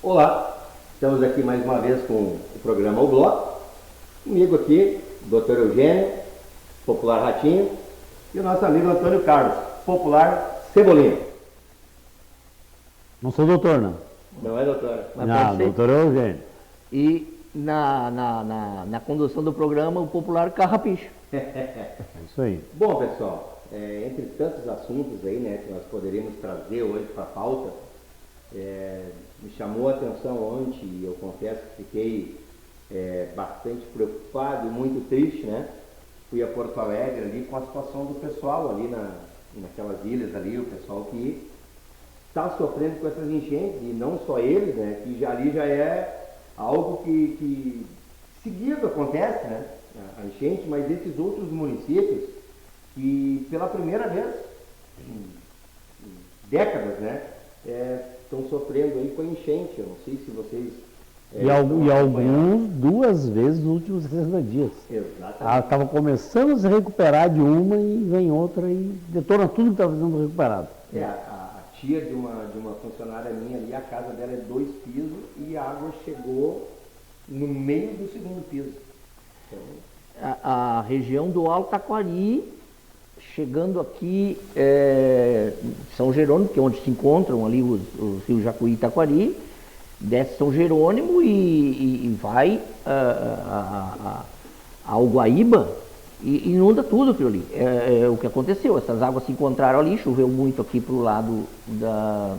Olá, estamos aqui mais uma vez com o programa O Bloco. Comigo aqui, Dr. Eugênio, popular Ratinho, e o nosso amigo Antônio Carlos, popular Cebolinha. Não sou doutor, não. Não é doutor? Não, doutor Eugênio. E na condução do programa, o popular Carrapicho. É isso aí. Bom, pessoal, entre tantos assuntos aí, né, que nós poderíamos trazer hoje para a pauta, me chamou a atenção ontem e eu confesso que fiquei bastante preocupado e muito triste, né? Fui a Porto Alegre ali com a situação do pessoal ali naquelas ilhas ali, o pessoal que está sofrendo com essas enchentes, e não só eles, né? Que ali já é algo que seguido acontece, né? A enchente, mas esses outros municípios que pela primeira vez em décadas, né? Estão sofrendo aí com a enchente. Eu não sei se vocês... E alguns 2 vezes nos últimos 60 dias. Exatamente. Estava começando a se recuperar de uma e vem outra e detona tudo que estava sendo recuperado. A tia de uma funcionária minha ali, a casa dela é 2 pisos e a água chegou no meio do 2º piso. Então... A região do Alto Taquari, chegando aqui, São Jerônimo, que é onde se encontram ali os rios Jacuí e Taquari, desce São Jerônimo e vai ao Guaíba e inunda tudo aquilo ali. O que aconteceu, essas águas se encontraram ali, choveu muito aqui para o lado da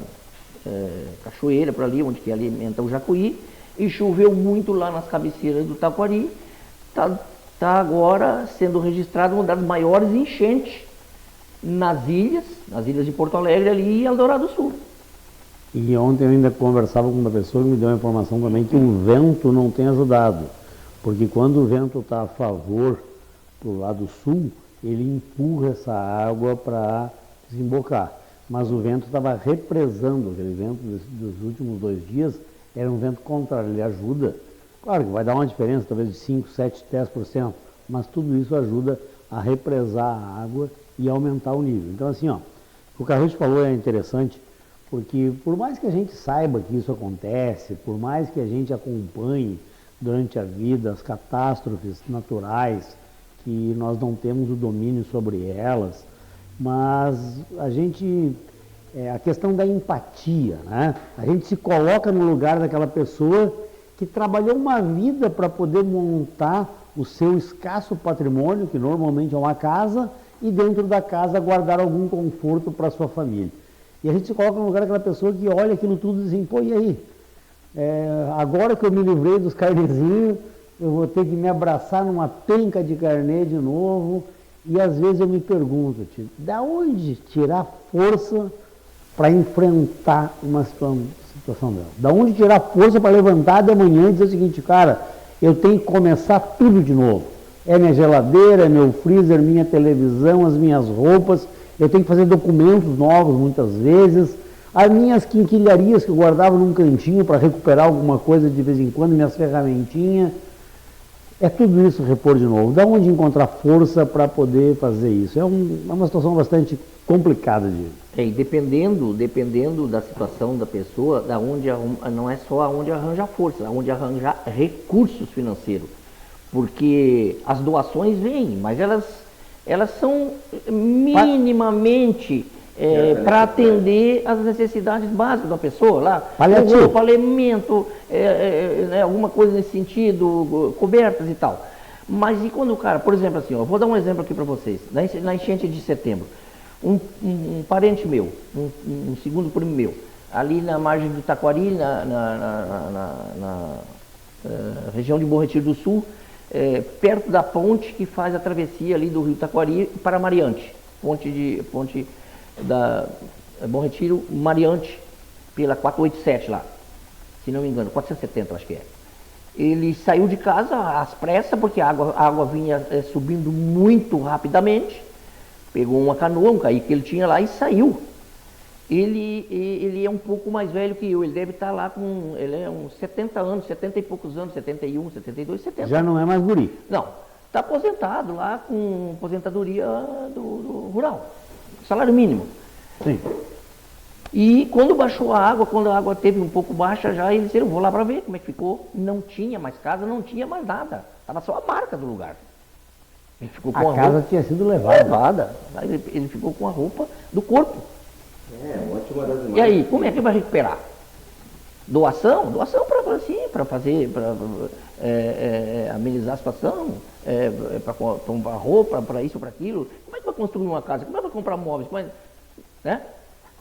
Cachoeira, para ali, onde que alimenta o Jacuí, e choveu muito lá nas cabeceiras do Taquari. Está agora sendo registrado uma das maiores enchentes nas ilhas de Porto Alegre ali e Eldorado do Sul. E ontem eu ainda conversava com uma pessoa que me deu a informação também que o vento não tem ajudado. Porque quando o vento está a favor do lado sul, ele empurra essa água para desembocar. Mas o vento estava represando, aquele vento dos últimos 2 dias, era um vento contrário, ele ajuda. Claro que vai dar uma diferença, talvez de 5, 7, 10%, mas tudo isso ajuda a represar a água e aumentar o nível. Então assim, o que o Carlos falou é interessante, porque por mais que a gente saiba que isso acontece, por mais que a gente acompanhe durante a vida as catástrofes naturais, que nós não temos o domínio sobre elas, mas a questão da empatia, né? A gente se coloca no lugar daquela pessoa que trabalhou uma vida para poder montar o seu escasso patrimônio, que normalmente é uma casa, e dentro da casa guardar algum conforto para a sua família. E a gente se coloca no lugar daquela pessoa que olha aquilo tudo e diz assim, pô, e aí? Agora que eu me livrei dos carnezinhos, eu vou ter que me abraçar numa penca de carnê de novo, e às vezes eu me pergunto, da onde tirar força para enfrentar uma situação dela? Da onde tirar força para levantar de manhã e dizer o seguinte, cara, eu tenho que começar tudo de novo. É minha geladeira, é meu freezer, minha televisão, as minhas roupas, eu tenho que fazer documentos novos muitas vezes, as minhas quinquilharias que eu guardava num cantinho para recuperar alguma coisa de vez em quando, minhas ferramentinhas. É tudo isso repor de novo. Da onde encontrar força para poder fazer isso? É uma situação bastante complicada de... E dependendo da situação da pessoa, não é só aonde arranjar força, aonde arranjar recursos financeiros. Porque as doações vêm, mas elas são minimamente para atender as necessidades básicas da pessoa lá. Paliativo. Alimento, alguma coisa nesse sentido, cobertas e tal. Mas e quando o cara, por exemplo assim, eu vou dar um exemplo aqui para vocês, na enchente de setembro, um parente meu, um segundo primo meu, ali na margem do Taquari, na região de Bom Retiro do Sul, perto da ponte que faz a travessia ali do rio Taquari para Mariante, ponte da Bom Retiro, Mariante, pela 487 lá, se não me engano, 470 acho que é. Ele saiu de casa às pressas, porque a água vinha subindo muito rapidamente, pegou uma canoa, um caique que ele tinha lá e saiu. Ele é um pouco mais velho que eu, ele deve estar lá com, ele é uns 70 anos, 70 e poucos anos, 71, 72, 70. Já não é mais guri. Não, está aposentado lá com aposentadoria do rural, salário mínimo. Sim. E quando baixou a água, quando a água teve um pouco baixa já, ele disse, eu vou lá para ver como é que ficou. Não tinha mais casa, não tinha mais nada, estava só a marca do lugar. Ele ficou com A casa roupa tinha sido levada. levada, ele ficou com a roupa do corpo. Ontem uma das imagens. E aí, como é que vai recuperar? Doação? Doação para fazer, para amenizar a situação, para comprar roupa, para isso, para aquilo. Como é que vai construir uma casa? Como é que vai comprar móveis? Como é, né?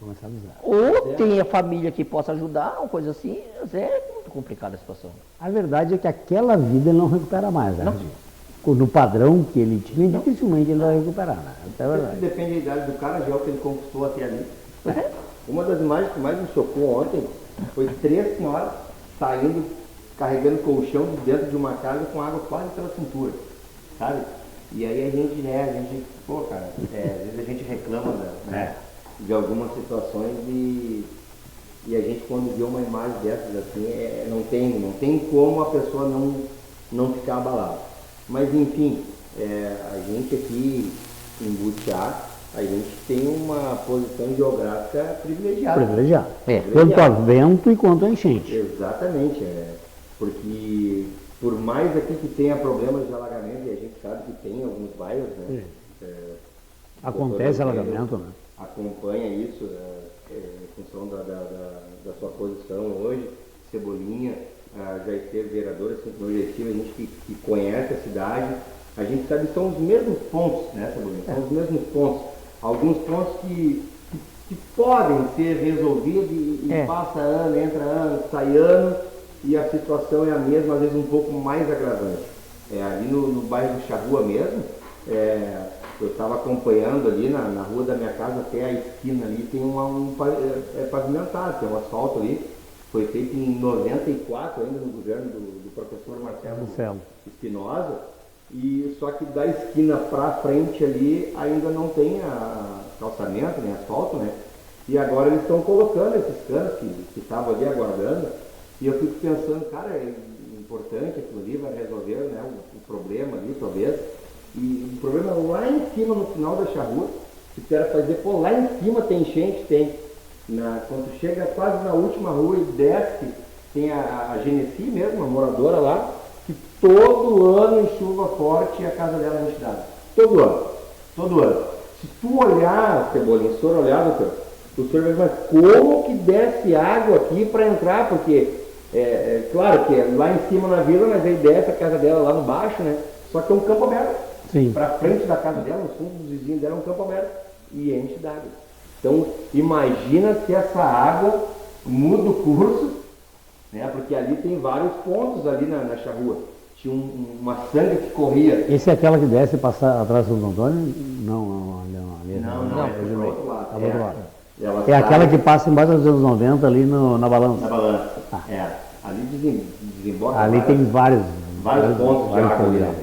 Começar a usar. Ou tem a família que possa ajudar, uma coisa assim, mas é muito complicada a situação. A verdade é que aquela vida ele não recupera mais, né? Não. No padrão que ele tinha, dificilmente ele vai recuperar, né? Até a verdade. Depende da idade do cara, já é o que ele conquistou até ali. Pois é. Uma das imagens que mais me chocou ontem foi 3 senhoras saindo, carregando colchão de dentro de uma casa com água quase pela cintura, sabe? E aí a gente, pô, cara, às vezes a gente reclama de algumas situações e a gente quando vê uma imagem dessas assim, não tem como a pessoa não ficar abalada. Mas enfim, a gente aqui em Butiá, a gente tem uma posição geográfica privilegiada. Privilegiado. Quanto a vento e quanto a enchente. Exatamente, porque por mais aqui que tenha problemas de alagamento, e a gente sabe que tem em alguns bairros, né? Acontece alagamento, né? Acompanha isso em função da sua posição hoje. Cebolinha já esteve vereador, assim, no objetivo, a gente que conhece a cidade, a gente sabe que são os mesmos pontos, né, Cebolinha? São os mesmos pontos. Alguns pontos que podem ser resolvidos e passa ano, entra ano, sai ano, e a situação é a mesma, às vezes um pouco mais agravante. Ali no bairro do Charrua mesmo, eu estava acompanhando ali na rua da minha casa até a esquina ali, tem pavimentado, tem um asfalto ali, foi feito em 94 ainda no governo do professor Marcelo Espinosa, e só que da esquina para frente ali ainda não tem calçamento, nem asfalto, né? E agora eles estão colocando esses canos que estavam ali aguardando, e eu fico pensando, cara, é importante, aquilo ali vai resolver, né, o problema ali, talvez. E o problema é lá em cima, no final da charrua, que tu era fazer, pô, lá em cima tem enchente, tem. Quando chega quase na última rua e desce, tem a Genesi mesmo, a moradora lá, que todo ano em chuva forte a casa dela é enche d'água. Todo ano. Se tu olhar, Cebolinha, se o senhor olhar, doutor, o senhor vai ver como que desce água aqui para entrar, porque claro que é lá em cima na vila, mas aí desce a casa dela lá no baixo, né? Só que é um campo aberto. Para frente da casa dela, no fundo dos vizinhos dela, é um campo aberto e enche d'água. Então, imagina se essa água muda o curso, né? Porque ali tem vários pontos ali na charrua. Tinha uma sanga que corria. Esse é aquela que desce e passa atrás do Santo Antônio? Não, é do outro lado. É aquela que passa embaixo dos anos 90 ali na balança. Na balança. Ali desemboca. Ali tem vários pontos de água ali, né?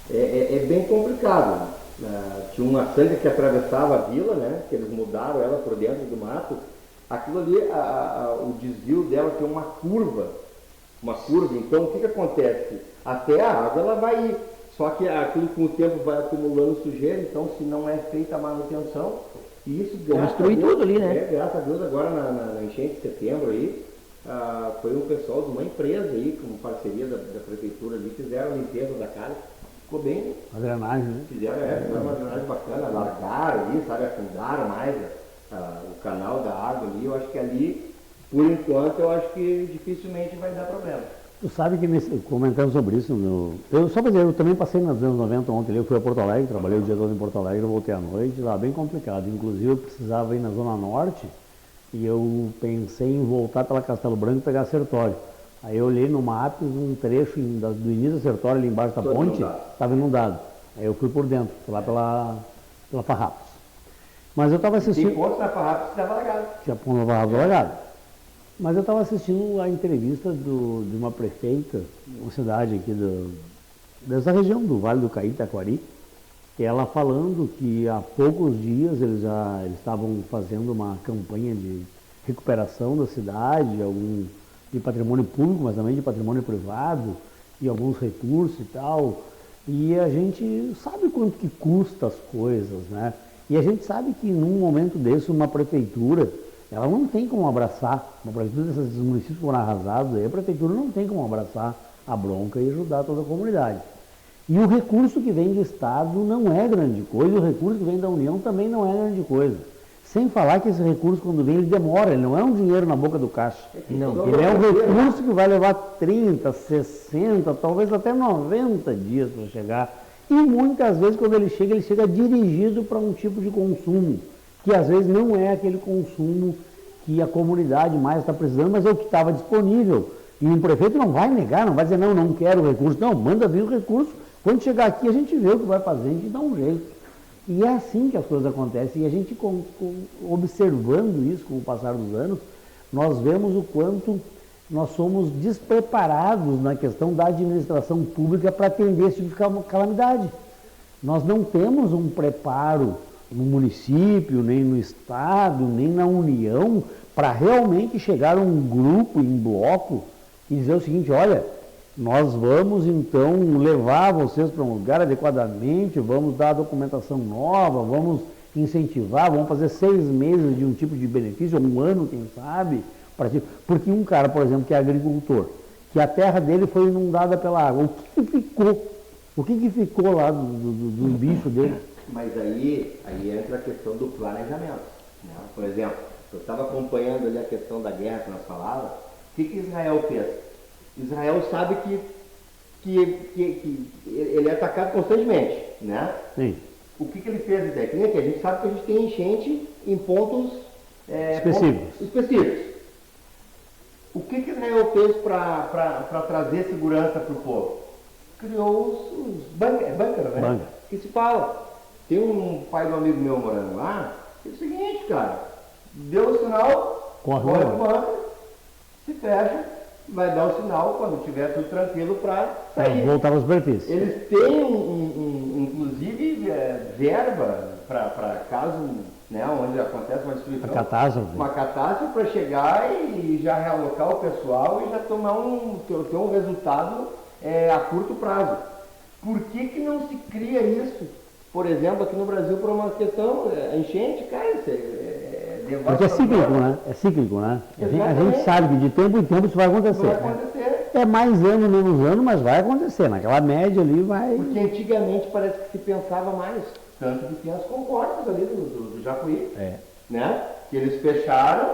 É bem complicado. Tinha uma sanga que atravessava a vila, né? Que eles mudaram ela por dentro do mato. Aquilo ali, o desvio dela tem uma curva. Então o que acontece? Até a água ela vai ir. Só que aquilo com o tempo vai acumulando sujeira, então se não é feita a manutenção, e isso destrui tudo ali, né? Graças a Deus agora na enchente de setembro aí, foi um pessoal de uma empresa aí, com parceria da prefeitura ali, fizeram a limpeza da casa. Ficou bem. A drenagem, né? Fizeram uma drenagem bacana, largaram ali, sabe, afundaram mais o canal da água ali. Eu acho que ali, por enquanto, eu acho que dificilmente vai dar problema. Tu sabe que, comentando sobre isso, eu também passei nos anos 90 ontem, eu fui a Porto Alegre, trabalhei o dia todo em Porto Alegre, voltei à noite, lá bem complicado. Inclusive eu precisava ir na Zona Norte e eu pensei em voltar pela Castelo Branco e pegar Sertório. Aí eu olhei no mapa, um trecho do início do Sertório, ali embaixo da ponte, estava inundado. Aí eu fui por dentro, fui lá pela Farrapos. Mas eu estava assistindo... Tem pontos na Farrapos que estava alagado. Tinha ponto na Farrapos alagado. Mas eu estava assistindo a entrevista de uma prefeita, uma cidade aqui dessa região do Vale do Caí, Taquari, ela falando que há poucos dias eles estavam fazendo uma campanha de recuperação da cidade, de patrimônio público, mas também de patrimônio privado, e alguns recursos e tal. E a gente sabe quanto que custa as coisas, né? E a gente sabe que num momento desse uma prefeitura, ela não tem como abraçar, uma prefeitura desses municípios que foram arrasados, aí a prefeitura não tem como abraçar a bronca e ajudar toda a comunidade. E o recurso que vem do Estado não é grande coisa, e o recurso que vem da União também não é grande coisa. Sem falar que esse recurso, quando vem, ele demora, ele não é um dinheiro na boca do caixa. Não, ele é um recurso que vai levar 30, 60, talvez até 90 dias para chegar. E muitas vezes, quando ele chega dirigido para um tipo de consumo, que às vezes não é aquele consumo que a comunidade mais está precisando, mas é o que estava disponível. E o prefeito não vai negar, não vai dizer, não quero o recurso. Não, manda vir o recurso. Quando chegar aqui, a gente vê o que vai fazer, a gente dá um jeito. E é assim que as coisas acontecem. E a gente, observando isso com o passar dos anos, nós vemos o quanto nós somos despreparados na questão da administração pública para atender esse tipo de calamidade. Nós não temos um preparo no município, nem no Estado, nem na União, para realmente chegar a um grupo em bloco e dizer o seguinte, olha, nós vamos então levar vocês para um lugar adequadamente, vamos dar a documentação nova, vamos incentivar, vamos fazer 6 meses de um tipo de benefício, ou 1 ano, quem sabe, porque um cara, por exemplo, que é agricultor, que a terra dele foi inundada pela água, o que ficou lá do bicho dele? Mas aí entra a questão do planejamento, né? Por exemplo, eu estava acompanhando ali a questão da guerra que nós falávamos, o que Israel fez? Israel sabe que ele é atacado constantemente, né? Sim. O que ele fez, Zé? Que a gente sabe que a gente tem enchente em pontos específicos. O que Israel fez para trazer segurança para o povo? Criou os bunkers, né? Bunker. Que se fala. Tem um pai de um amigo meu morando lá, que é o seguinte, cara, deu o sinal, corre o bunker, se fecha, vai dar o sinal quando tiver tudo tranquilo para sair. Voltar para a superfície. Eles têm, inclusive, verba para caso, né, onde acontece uma destruição. Uma catástrofe para chegar e já realocar o pessoal e já ter um resultado a curto prazo. Por que não se cria isso? Por exemplo, aqui no Brasil, por uma questão, a enchente, cara, porque é cíclico, né? É cíclico, né? A gente sabe que de tempo em tempo isso vai acontecer. É mais ano, menos ano, mas vai acontecer. Naquela média ali vai... Porque antigamente parece que se pensava mais. Tanto que tem as comportas ali do Jacuí, né? Que eles fecharam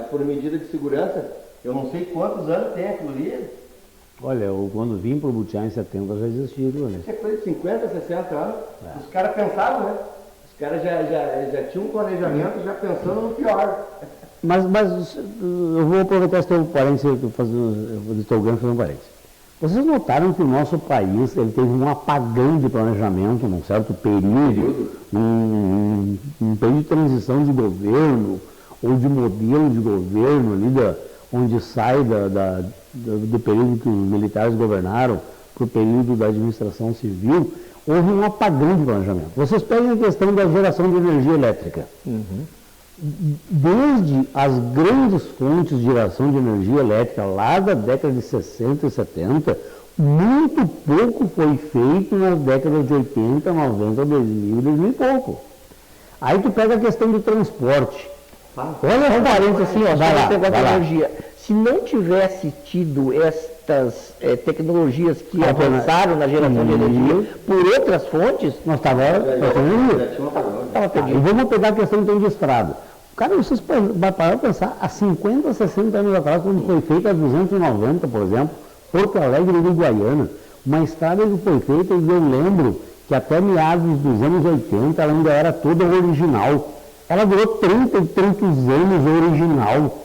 por medida de segurança. Eu não sei quantos anos tem aquilo ali. Olha, quando vim para o Butiá em 70 já existia aquilo ali. Isso é coisa de 50, 60 anos. Os caras pensavam, né? Os caras já tinham um planejamento, já pensando no pior. Mas eu vou aproveitar esse teu parênteses, estou fazer um parênteses. Vocês notaram que o nosso país ele teve um apagão de planejamento num certo período, num período de transição de governo, ou de modelo de governo ali, onde sai do período que os militares governaram para o período da administração civil, houve um apagão de planejamento. Vocês pegam a questão da geração de energia elétrica. Uhum. Desde as grandes fontes de geração de energia elétrica lá da década de 60 e 70, muito pouco foi feito nas décadas de 80, 90, 2000 e 2000 e pouco. Aí tu pega a questão do transporte. Olha um parênteses assim, ó, vai lá. Energia. Se não tivesse tido estas tecnologias que avançaram na geração de energia por outras fontes, nós estávamos perdido. E vamos pegar a questão então de estrada. Cara, vocês vão parar para pensar, há 50, 60 anos atrás, quando foi feita a 290, por exemplo, Porto Alegre e Uruguaiana, uma estrada que foi feita, e eu lembro que até meados dos anos 80 ela ainda era toda original. Ela durou 30 e tantos anos original.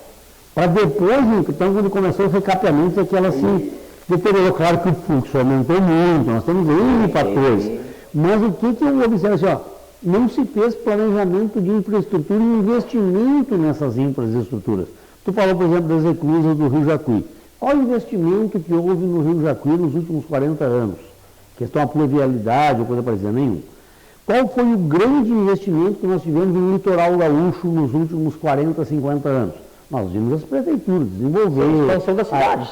Para depois, então, quando começou o recapeamento, é que ela se deteriorou. Claro que o fluxo aumentou muito, nós temos N fatores. Mas o que eu observo assim, ó, não se fez planejamento de infraestrutura e investimento nessas infraestruturas. Tu falou, por exemplo, das reclusas do Rio Jacuí. Qual o investimento que houve no Rio Jacuí nos últimos 40 anos? Questão da pluvialidade ou coisa parecida, nenhum. Qual foi o grande investimento que nós tivemos no litoral gaúcho nos últimos 40, 50 anos? Nós vimos as prefeituras desenvolver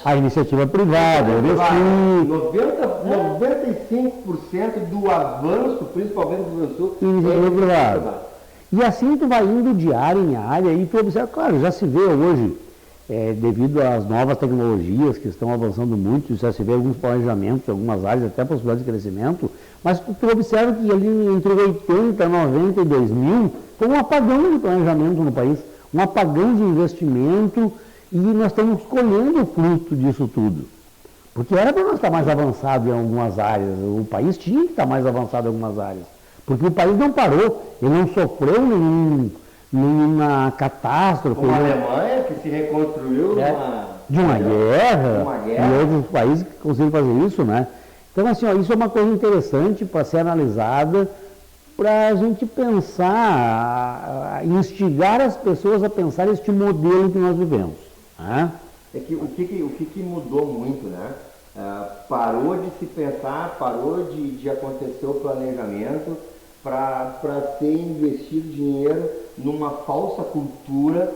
a iniciativa privada, 95% do avanço, principalmente do Rio Grande do Sul, iniciativa privada. E assim tu vai indo de área em área e tu observa, claro, já se vê hoje, devido às novas tecnologias que estão avançando muito, já se vê alguns planejamentos, algumas áreas, até possibilidade de crescimento, mas tu observa que ali entre 80, 90 e 2000 foi um apagão de planejamento no país, um apagão de investimento, e nós estamos colhendo o fruto disso tudo. Porque era para nós estar mais avançado em algumas áreas, o país tinha que estar mais avançado em algumas áreas, porque o país não parou, ele não sofreu nenhuma catástrofe. Uma Alemanha que se reconstruiu de uma guerra, e outros países que conseguiram fazer isso, né? Então, assim, isso é uma coisa interessante para ser analisada, para a gente pensar, instigar as pessoas a pensar este modelo que nós vivemos. Né? O que mudou muito, né? Parou de se pensar, parou de acontecer o planejamento para ser investido dinheiro numa falsa cultura,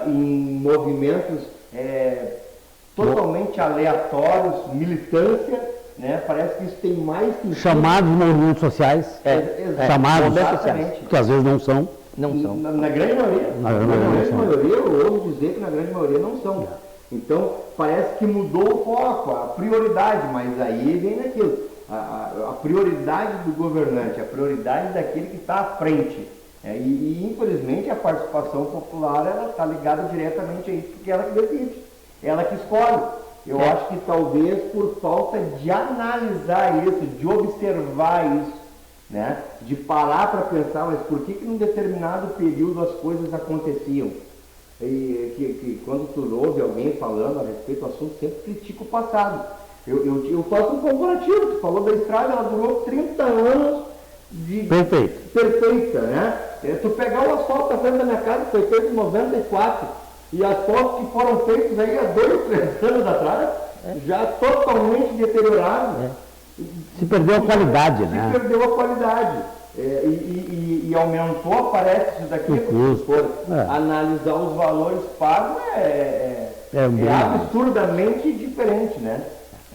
em movimentos totalmente aleatórios, militância. Né? Parece que isso tem mais que... Chamados movimentos sociais, chamados sociais, que às vezes não são. Na grande maioria. Na grande maioria, eu ouso dizer que na grande maioria não são. Então, parece que mudou o foco, a prioridade, mas aí vem naquilo. A prioridade do governante, a prioridade daquele que está à frente. Infelizmente, a participação popular ela está ligada diretamente a isso, porque ela que decide, ela que escolhe. Eu acho que talvez por falta de analisar isso, de observar isso, né? De parar para pensar, mas por que num determinado período as coisas aconteciam? Que quando tu ouve alguém falando a respeito do assunto, sempre critica o passado. Eu faço um comparativo, tu falou da estrada, ela durou 30 anos perfeita, né? Tu pegar o asfalto da frente da minha casa, foi feito em 94. E as fotos que foram feitas aí há 2, 3 anos atrás, já totalmente deterioradas. Se perdeu a qualidade, né? Se perdeu a qualidade. E aumentou, parece isso daqui, se for analisar os valores pagos, é absurdamente diferente, né?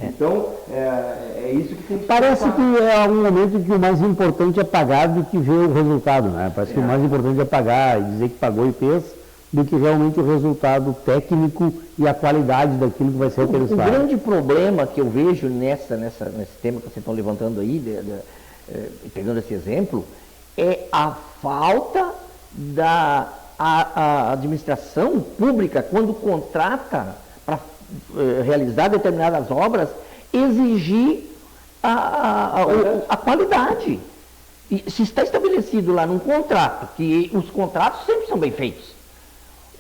Então, é isso que tem que Parece que é um momento que o mais importante é pagar do que ver o resultado, né? Parece que o mais importante é pagar e dizer que pagou e fez, do que realmente o resultado técnico e a qualidade daquilo que vai ser realizado. O grande problema que eu vejo nesse tema que vocês estão levantando aí, pegando esse exemplo, é a falta da administração pública, quando contrata para realizar determinadas obras, exigir a qualidade. E se está estabelecido lá num contrato, que os contratos sempre são bem feitos,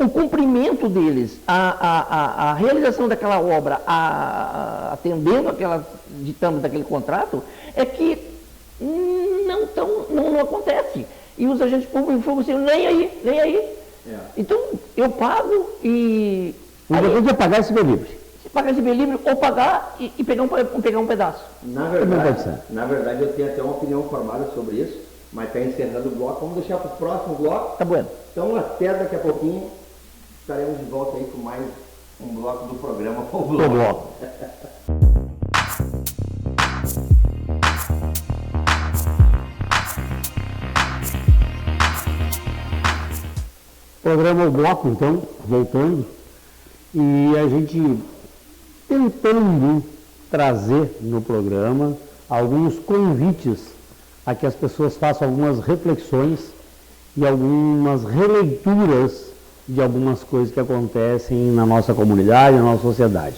o cumprimento deles, a realização daquela obra, atendendo aquelas ditames daquele contrato, é que não acontece. E os agentes públicos falam assim, nem aí. Então, eu pago e... O importante é pagar esse bem livre. Pagar esse bem livre ou pagar e pegar um pedaço. Na verdade, eu tenho até uma opinião formada sobre isso, mas está encerrando o bloco. Vamos deixar para o próximo bloco. Tá bueno. Então, até daqui a pouquinho, estaremos de volta aí com mais um bloco do programa O Bloco. Programa O Bloco, então, voltando, e a gente tentando trazer no programa alguns convites a que as pessoas façam algumas reflexões e algumas releituras de algumas coisas que acontecem na nossa comunidade, na nossa sociedade.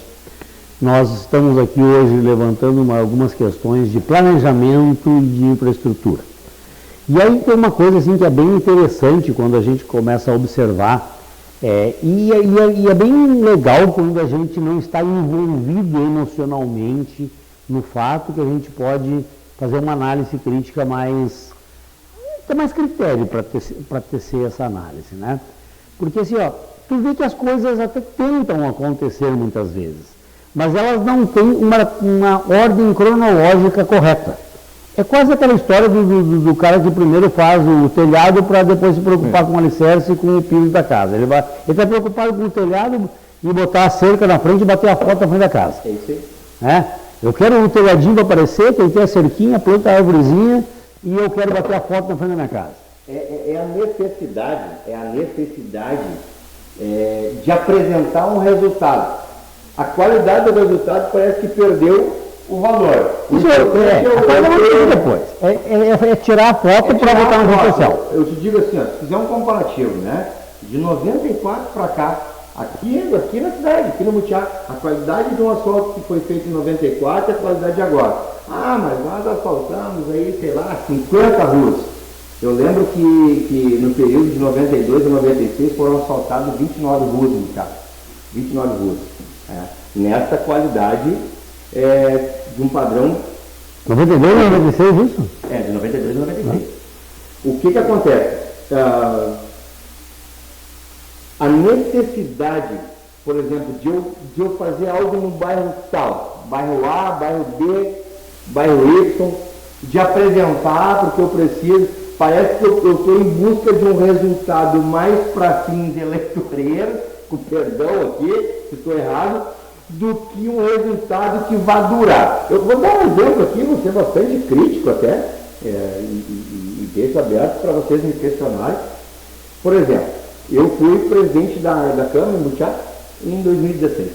Nós estamos aqui hoje levantando algumas questões de planejamento e de infraestrutura. E aí tem uma coisa assim que é bem interessante quando a gente começa a observar, e é bem legal quando a gente não está envolvido emocionalmente no fato, que a gente pode fazer uma análise crítica ter mais critério para tecer essa análise, né? Porque assim, tu vê que as coisas até tentam acontecer muitas vezes, mas elas não têm uma ordem cronológica correta. É quase aquela história do cara que primeiro faz o telhado para depois se preocupar com o alicerce e com o piso da casa. Ele está preocupado com o telhado e botar a cerca na frente e bater a foto na frente da casa. É isso aí. Eu quero o telhadinho para aparecer, tem que ter a cerquinha, planta a árvorezinha e eu quero bater a foto na frente da minha casa. É a necessidade de apresentar um resultado. A qualidade do resultado parece que perdeu o valor. Isso depois. É tirar a foto para botar na rede social. Eu te digo assim, se fizer um comparativo, né? De 94 para cá, aqui na cidade, aqui no Butiá, a qualidade de um asfalto que foi feito em 94 e a qualidade de agora. Mas nós asfaltamos aí, sei lá, 50 ruas. Eu lembro que no período de 92 a 96 foram asfaltadas 29 ruas no Butiá. 29 ruas. Nessa qualidade de um padrão... 92 a 96 isso? De 92 a 96. O que acontece? A necessidade, por exemplo, de eu fazer algo no bairro tal, bairro A, bairro B, bairro Y, de apresentar porque eu preciso, parece que eu estou em busca de um resultado mais para fins eleitoreiros, com perdão aqui, se estou errado, do que um resultado que vá durar. Eu vou dar um exemplo aqui, vou ser bastante crítico até, e deixo aberto para vocês me questionarem. Por exemplo, eu fui presidente da Câmara em Butiá em 2016.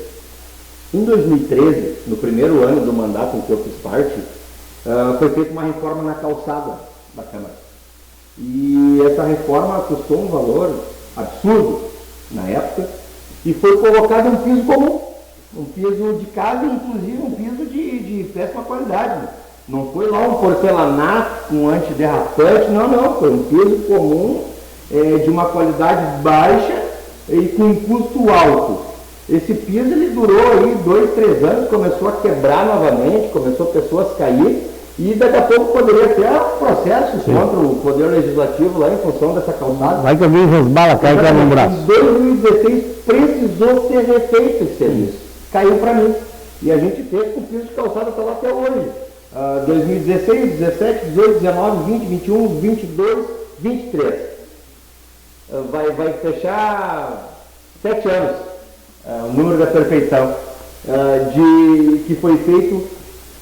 Em 2013, no primeiro ano do mandato em que eu fiz parte, foi feita uma reforma na calçada da Câmara. E essa reforma custou um valor absurdo na época e foi colocado um piso comum, um piso de casa, inclusive um piso de péssima qualidade. Não foi lá um porcelanato com antiderrapante, não, foi um piso comum, de uma qualidade baixa e com um custo alto. Esse piso ele durou aí 2, 3 anos, começou a quebrar novamente, começou pessoas a cair e daqui a pouco poderia ter processos contra o Poder Legislativo lá em função dessa calçada. Vai que alguém resbala, cai e no braço. Em 2016 precisou ser refeito esse serviço. Caiu para mim. E a gente fez com o piso de calçada está lá até hoje. 2016, 17, 18, 19, 20, 21, 22, 23. Vai fechar 7 anos. O número da perfeição. Que foi feito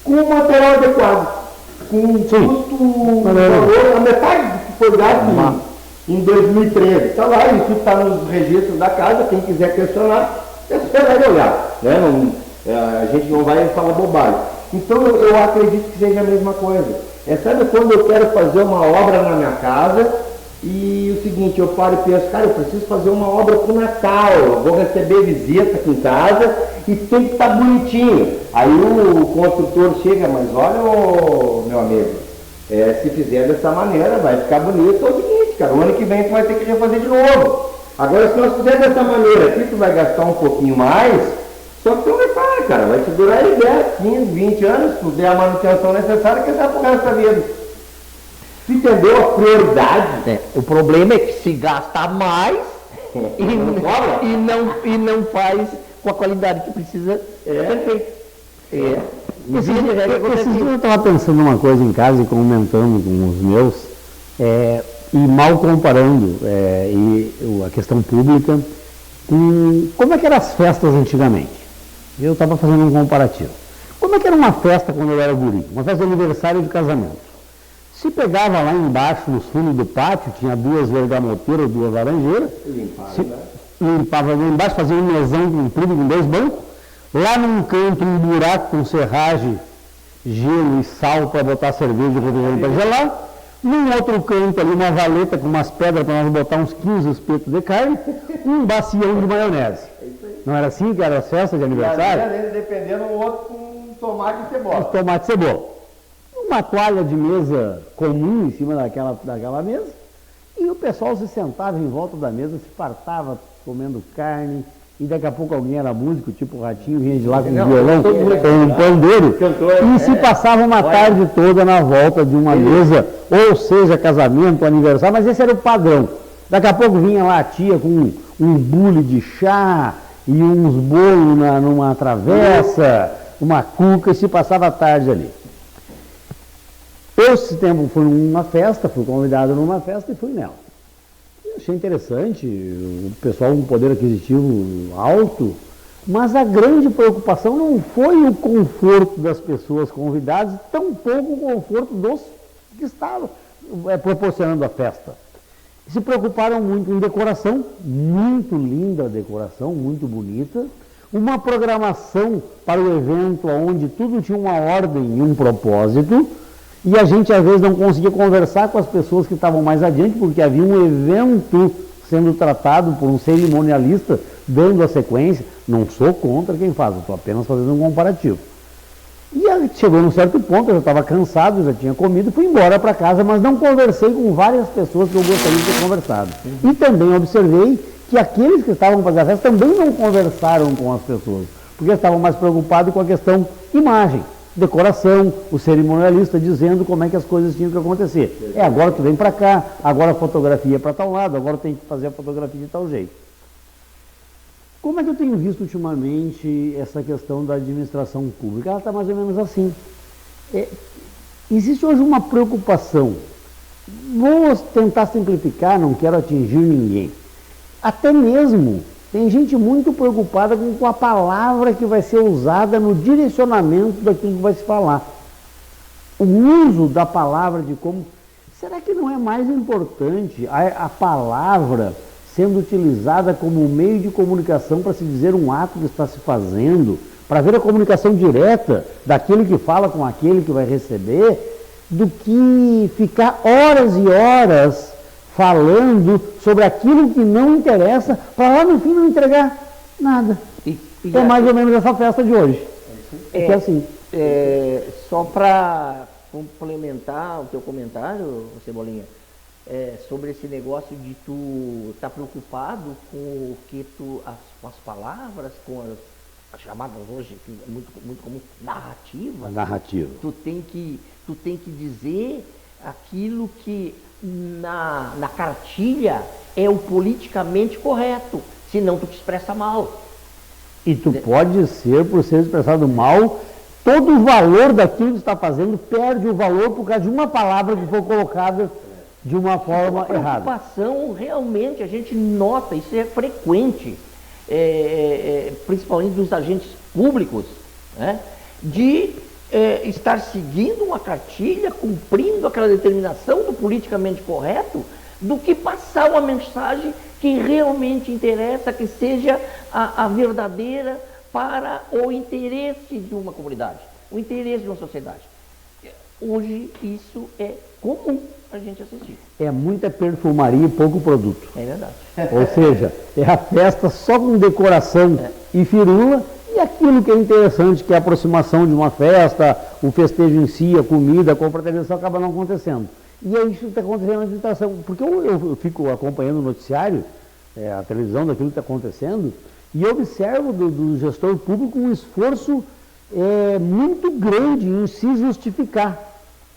com um material adequado. Com um custo, valor, a metade do que foi gasto em 2013. Está lá, isso está nos registros da casa, quem quiser questionar, é esperar de olhar. Né? A gente não vai falar bobagem. Então eu acredito que seja a mesma coisa. Sabe quando eu quero fazer uma obra na minha casa e o seguinte, eu paro e penso, cara, eu preciso fazer uma obra para o Natal, eu vou receber visita aqui em casa e tem que estar bonitinho. Aí o construtor chega, mas olha, meu amigo, se fizer dessa maneira vai ficar bonito. É o seguinte, cara, o ano que vem tu vai ter que refazer de novo. Agora, se nós fizermos dessa maneira aqui, tu vai gastar um pouquinho mais, só que tu repara, cara, vai te durar aí 10, 15, 20 anos, tu der a manutenção necessária que dá pro resto da vida. Tu entendeu a prioridade? O problema é que se gasta mais e não faz com a qualidade que precisa ser feito. Esses dias eu estava pensando uma coisa em casa e comentando com os meus, e mal comparando a questão pública com como é que eram as festas antigamente. Eu estava fazendo um comparativo. Como é que era uma festa quando eu era guri? Uma festa de aniversário de casamento. Se pegava lá embaixo, nos fundos do pátio, tinha 2 vergamoteiras, 2 laranjeiras. Limpava lá embaixo, fazia um mesão comprido com 2 bancos. Lá num canto, um buraco com serragem, gelo e sal para botar cerveja e refrigerante para gelar. Num outro canto ali, uma valeta com umas pedras para nós botar uns 15 espetos de carne. Um bacião de maionese. Não era assim que era as festas de aniversário? E às vezes, dependendo, o outro com tomate e cebola. Tomate e cebola. Uma toalha de mesa comum em cima daquela mesa, e o pessoal se sentava em volta da mesa, se fartava comendo carne, e daqui a pouco alguém era músico, tipo o Ratinho, vinha de lá com um violão, com um pandeiro, e se passava uma tarde toda na volta de uma mesa, ou seja, casamento, aniversário, mas esse era o padrão. Daqui a pouco vinha lá a tia com um bule de chá, e uns bolos numa travessa, uma cuca, e se passava a tarde ali. Esse tempo fui numa festa, fui convidado numa festa e fui nela. Eu achei interessante, o pessoal com poder aquisitivo alto, mas a grande preocupação não foi o conforto das pessoas convidadas, tampouco o conforto dos que estavam proporcionando a festa. Se preocuparam muito em decoração, muito linda a decoração, muito bonita, uma programação para o evento onde tudo tinha uma ordem e um propósito, e a gente às vezes não conseguia conversar com as pessoas que estavam mais adiante, porque havia um evento sendo tratado por um cerimonialista, dando a sequência. Não sou contra quem faz, eu estou apenas fazendo um comparativo. E aí, chegou num certo ponto, eu já estava cansado, já tinha comido, fui embora para casa, mas não conversei com várias pessoas que eu gostaria de ter conversado. E também observei que aqueles que estavam fazendo a festa também não conversaram com as pessoas, porque estavam mais preocupados com a questão imagem, decoração, o cerimonialista dizendo como é que as coisas tinham que acontecer. Agora tu vem para cá, agora a fotografia é para tal lado, agora tem que fazer a fotografia de tal jeito. Como é que eu tenho visto ultimamente essa questão da administração pública? Ela está mais ou menos assim. Existe hoje uma preocupação. Vou tentar simplificar, não quero atingir ninguém. Até mesmo tem gente muito preocupada com a palavra que vai ser usada no direcionamento daquilo que vai se falar. O uso da palavra de como... Será que não é mais importante a palavra sendo utilizada como meio de comunicação para se dizer um ato que está se fazendo, para ver a comunicação direta daquele que fala com aquele que vai receber, do que ficar horas e horas falando sobre aquilo que não interessa, para lá no fim não entregar nada. É mais ou menos essa festa de hoje. É que é assim. Só para complementar o teu comentário, Cebolinha, sobre esse negócio de tu estar preocupado com o que com as palavras, com as chamadas hoje, que é muito comum, narrativa. Narrativa. Tu tem que dizer aquilo que na cartilha é o politicamente correto, senão tu te expressa mal. E tu pode ser, por ser expressado mal, todo o valor daquilo que está fazendo perde o valor por causa de uma palavra que foi colocada de uma forma errada. A preocupação, realmente, a gente nota, isso é frequente, principalmente dos agentes públicos, né, de estar seguindo uma cartilha, cumprindo aquela determinação do politicamente correto, do que passar uma mensagem que realmente interessa, que seja a verdadeira para o interesse de uma comunidade, o interesse de uma sociedade. Hoje isso é comum a gente assistir. É muita perfumaria e pouco produto. É verdade. Ou seja, é a festa só com decoração e firula, e aquilo que é interessante, que é a aproximação de uma festa, o festejo em si, a comida, a confraternização, acaba não acontecendo. E é isso que está acontecendo na administração. Porque eu fico acompanhando o noticiário, a televisão daquilo que está acontecendo, e eu observo do gestor público um esforço muito grande em se justificar,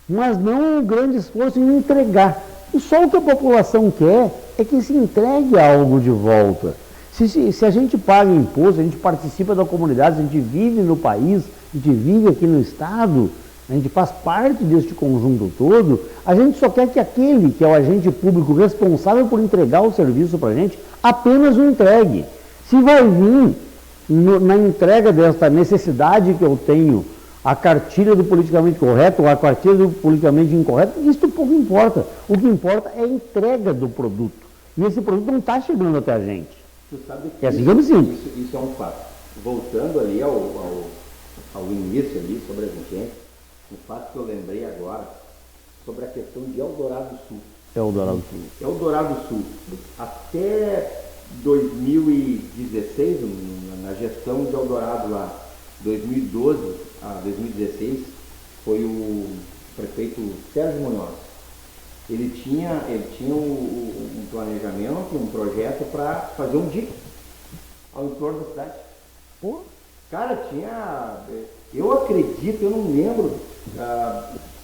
mas não um grande esforço em entregar. E só o que a população quer é que se entregue algo de volta. Se a gente paga imposto, a gente participa da comunidade, a gente vive no país, a gente vive aqui no estado, a gente faz parte deste conjunto todo, a gente só quer que aquele que é o agente público responsável por entregar o serviço para a gente, apenas o entregue. Se vai vir na entrega desta necessidade que eu tenho, a cartilha do politicamente correto ou a cartilha do politicamente incorreto, isso pouco importa. O que importa é a entrega do produto. E esse produto não está chegando até a gente. Tu sabe que é assim que eu me sinto. Isso é um fato. Voltando ali ao início ali sobre as enchentes, um fato que eu lembrei agora sobre a questão de Eldorado Sul. Eldorado Sul. Eldorado Sul. Até 2016, na gestão de Eldorado lá, 2012 a 2016, foi o prefeito Sérgio Munhoz. Ele tinha um planejamento, um projeto para fazer um dique ao entorno da cidade. Pô, cara, eu acredito, eu não lembro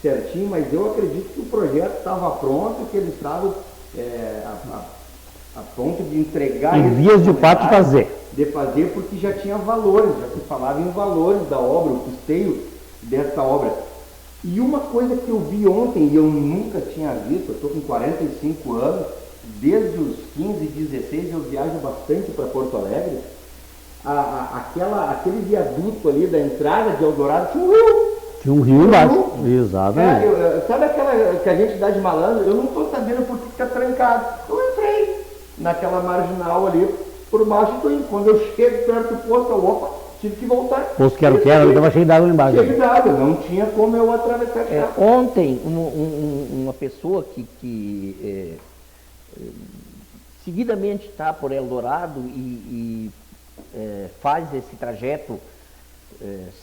certinho, mas eu acredito que o projeto estava pronto, que eles estavam a ponto de entregar... Em vias de fato de fazer, porque já tinha valores, já se falava em valores da obra, o custeio dessa obra. E uma coisa que eu vi ontem e eu nunca tinha visto, eu estou com 45 anos, desde os 15, 16 eu viajo bastante para Porto Alegre, aquele viaduto ali da entrada de Eldorado tinha um rio. Tinha um rio embaixo. Exatamente. Sabe aquela que a gente dá de malandro? Eu não estou sabendo por que está trancado. Eu entrei naquela marginal ali, por baixo, quando eu chego perto do posto, opa, tive que voltar. Posto que era o que era, estava cheio d'água embaixo. Cheio d'água, não tinha como eu atravessar. Ontem, uma pessoa que seguidamente está por Eldorado e faz esse trajeto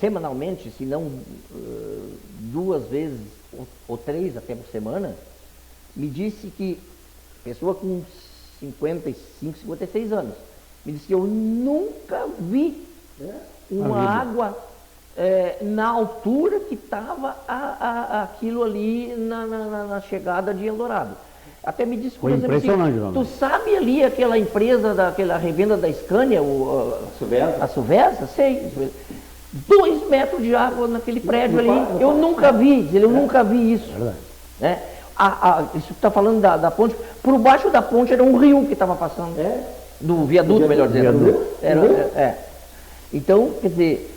semanalmente, se não 2 vezes ou 3 até por semana, me disse que, pessoa com 55, 56 anos, me disse que eu nunca vi uma água na altura que estava aquilo ali na chegada de Eldorado. Até me disse, por exemplo, assim, tu sabe ali aquela empresa, daquela revenda da Scania, a Suvesa? Sei. 2 metros de água naquele prédio ali. Eu nunca vi, eu nunca vi isso. Né? Isso está falando da ponte. Por baixo da ponte era um rio que estava passando. Do viaduto, melhor dizendo. Então, quer dizer,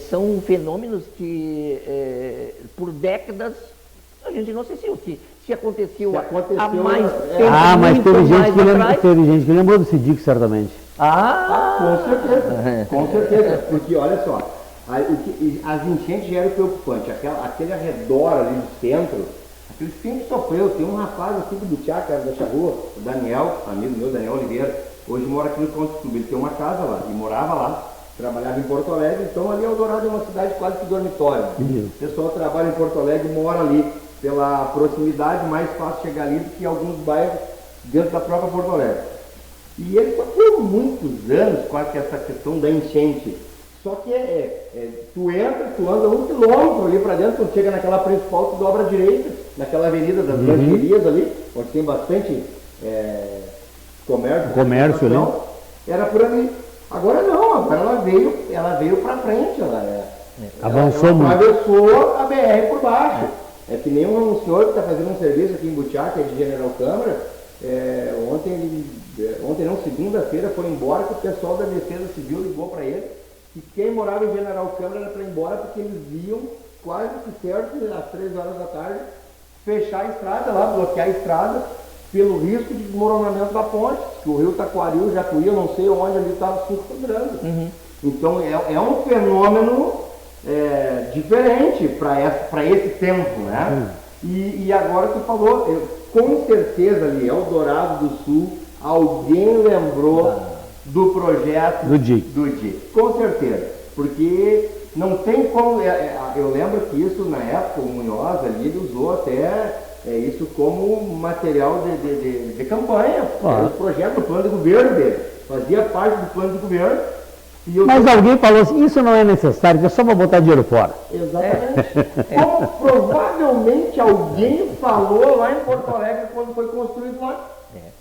são fenômenos que por décadas a gente não sei se aconteceu há mais tempo. Mas teve gente que lembrou desse dia, certamente. Com certeza. Porque olha só, as enchentes já eram preocupantes. Aquele arredor ali do centro, aquele sempre sofreu. Tem um rapaz aqui do Butiá, cara, da Charrua, o Daniel, amigo meu, Daniel Oliveira, hoje mora aqui no Country Club. Ele tem uma casa lá e morava lá. Trabalhava em Porto Alegre, então ali Eldorado é uma cidade quase que dormitório. O pessoal trabalha em Porto Alegre e mora ali. Pela proximidade, mais fácil chegar ali do que alguns bairros dentro da própria Porto Alegre. E ele sofreu muitos anos com essa questão da enchente. Só que tu entra, tu anda 1 quilômetro ali para dentro, quando chega naquela principal, tu dobra à direita, naquela avenida das lancherias ali, onde tem bastante comércio ali. Era por ali. Agora não, agora ela veio para frente, avançou muito. Atravessou a BR por baixo. É que nem um senhor que está fazendo um serviço aqui em Butiá, que é de General Câmara, segunda-feira foi embora, que o pessoal da Defesa Civil ligou para ele, que quem morava em General Câmara era para ir embora, porque eles viam quase que certo, às 3 horas da tarde, fechar a estrada lá, bloquear a estrada, pelo risco de desmoronamento da ponte, que o rio Taquaril, Jacuí, eu não sei onde ali estava se encontrando. Então é um fenômeno diferente para esse tempo, né? E agora tu falou, com certeza ali, Eldorado do Sul, alguém lembrou do projeto do DIC. Com certeza, porque não tem como, eu lembro que isso na época, o Munhoz ali, ele usou até isso como material de campanha, era o projeto do plano de governo dele, fazia parte do plano de governo. Mas alguém falou assim, isso não é necessário, que é só para botar dinheiro fora. Exatamente. Como provavelmente alguém falou lá em Porto Alegre quando foi construído lá.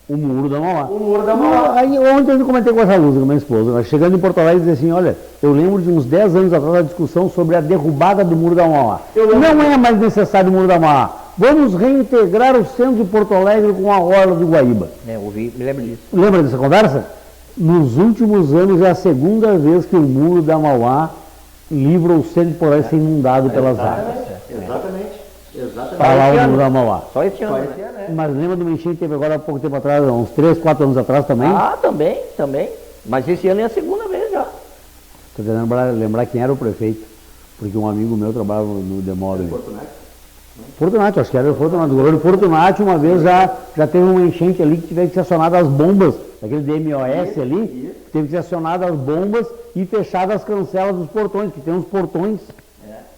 O Muro da Mauá. O Muro da Mauá. Aí ontem eu comentei com essa Luz, com a minha esposa, nós chegando em Porto Alegre e disse assim, olha, eu lembro de uns 10 anos atrás da discussão sobre a derrubada do Muro da Mauá. Não é mais necessário o Muro da Mauá. Vamos reintegrar o centro de Porto Alegre com a orla do Guaíba. Me lembro disso. Lembra dessa conversa? Nos últimos anos é a segunda vez que o Muro da Mauá livra o centro de Porto Alegre ser inundado pelas águas. Exatamente. Está lá o Muro da Mauá. Só esse ano. Mas lembra do enchente que teve agora há pouco tempo atrás, uns 3, 4 anos atrás também? Também. Mas esse ano é a segunda vez já. Estou tentando lembrar quem era o prefeito, porque um amigo meu trabalhava no Demóvel. Fortunato, acho que era o Fortunato. O governo Fortunato uma vez já teve uma enchente ali que teve que ser acionada as bombas, aquele DMOS ali, teve que ser acionada as bombas e fechadas as cancelas dos portões, que tem uns portões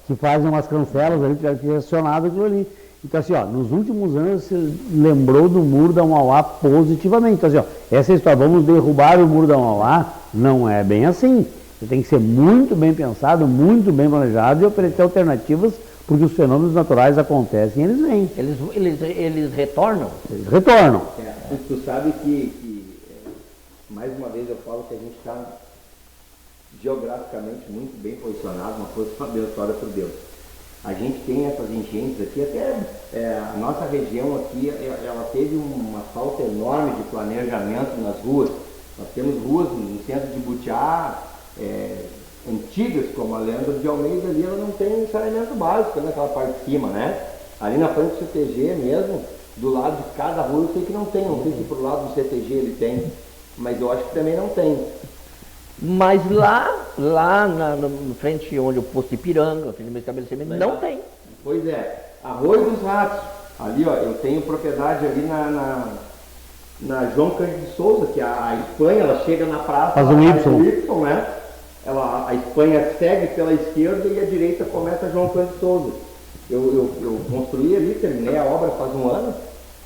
que fazem umas cancelas ali, tiveram que ser acionado aquilo ali. Então assim, nos últimos anos se lembrou do Muro da Mauá positivamente. Então assim, essa história, vamos derrubar o Muro da Mauá, não é bem assim. Você tem que ser muito bem pensado, muito bem planejado e oferecer alternativas, porque os fenômenos naturais acontecem e eles vêm. Eles retornam? Eles retornam. Tu sabe que, mais uma vez eu falo que a gente está geograficamente muito bem posicionado, uma coisa abençoada por Deus. A gente tem essas enchentes aqui, até a nossa região aqui, ela teve uma falta enorme de planejamento nas ruas. Nós temos ruas no centro de Butiá, antigas, como a Leandro de Almeida ali, ela não tem saneamento básico naquela parte de cima, né? Ali na frente do CTG mesmo, do lado de cada rua eu sei que não tem, não sei se pro lado do CTG ele tem, mas eu acho que também não tem. Mas lá na frente onde o posto de Ipiranga, aquele meu estabelecimento, não tem. Pois é, Arroio dos Ratos, ali ó, eu tenho propriedade ali na João Cândido de Souza, que a Espanha, ela chega na praça, faz um Y, né? A Espanha segue pela esquerda e a direita começa a João Cândido de Souza. Eu construí ali, terminei a obra faz um ano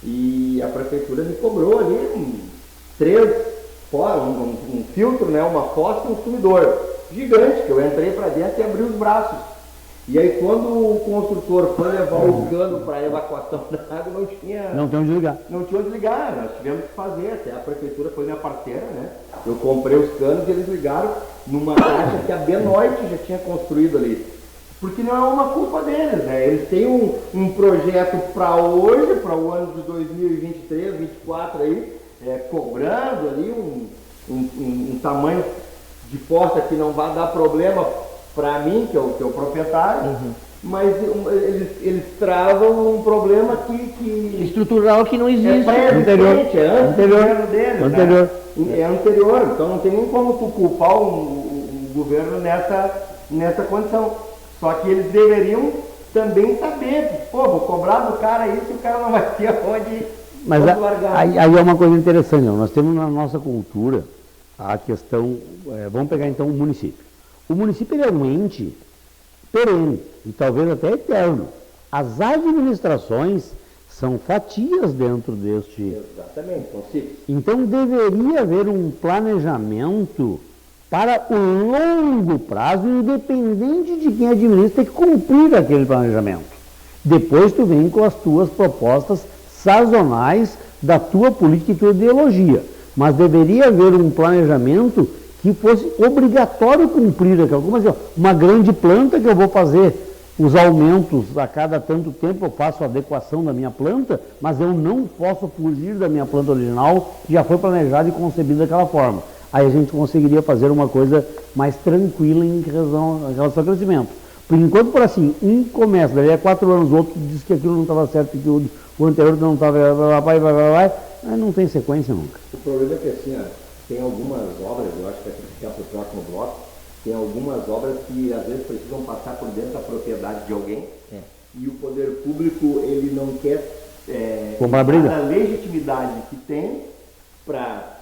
e a prefeitura me cobrou ali um filtro, né, uma fossa e um sumidor gigante, que eu entrei para dentro e abri os braços. E aí quando o construtor foi levar o cano para evacuação da água, não tinha onde ligar, nós tivemos que fazer, até a prefeitura foi minha parceira, né? Eu comprei os canos e eles ligaram numa caixa que a Benoit já tinha construído ali. Porque não é uma culpa deles, né? Eles têm um projeto para hoje, para o ano de 2023, 2024 aí, cobrando ali um tamanho de posta que não vai dar problema para mim, que é o proprietário, mas eles travam um problema que estrutural que não existe. É anterior deles, anterior. É anterior, então não tem nem como tu culpar o governo nessa condição. Só que eles deveriam também saber, vou cobrar do cara isso e o cara não vai ter onde largar. Aí é uma coisa interessante, nós temos na nossa cultura a questão, vamos pegar então o município. O município é um ente perene e talvez até eterno. As administrações são fatias dentro deste... Exatamente, consigo. Então deveria haver um planejamento para o longo prazo, independente de quem administra, tem que cumprir aquele planejamento. Depois tu vem com as tuas propostas sazonais da tua política e tua ideologia. Mas deveria haver um planejamento que fosse obrigatório cumprir aquilo. Como assim, uma grande planta que eu vou fazer os aumentos a cada tanto tempo, eu faço a adequação da minha planta, mas eu não posso fugir da minha planta original, que já foi planejada e concebida daquela forma. Aí a gente conseguiria fazer uma coisa mais tranquila em relação ao crescimento. Por enquanto, por assim, um começa, daí a 4 anos, o outro diz que aquilo não estava certo, que o anterior não estava, aí não tem sequência nunca. O problema é que assim, tem algumas obras, eu acho que aqui ficar para o próximo bloco, tem algumas obras que às vezes precisam passar por dentro da propriedade de alguém, e o poder público, ele não quer comprar briga. A legitimidade que tem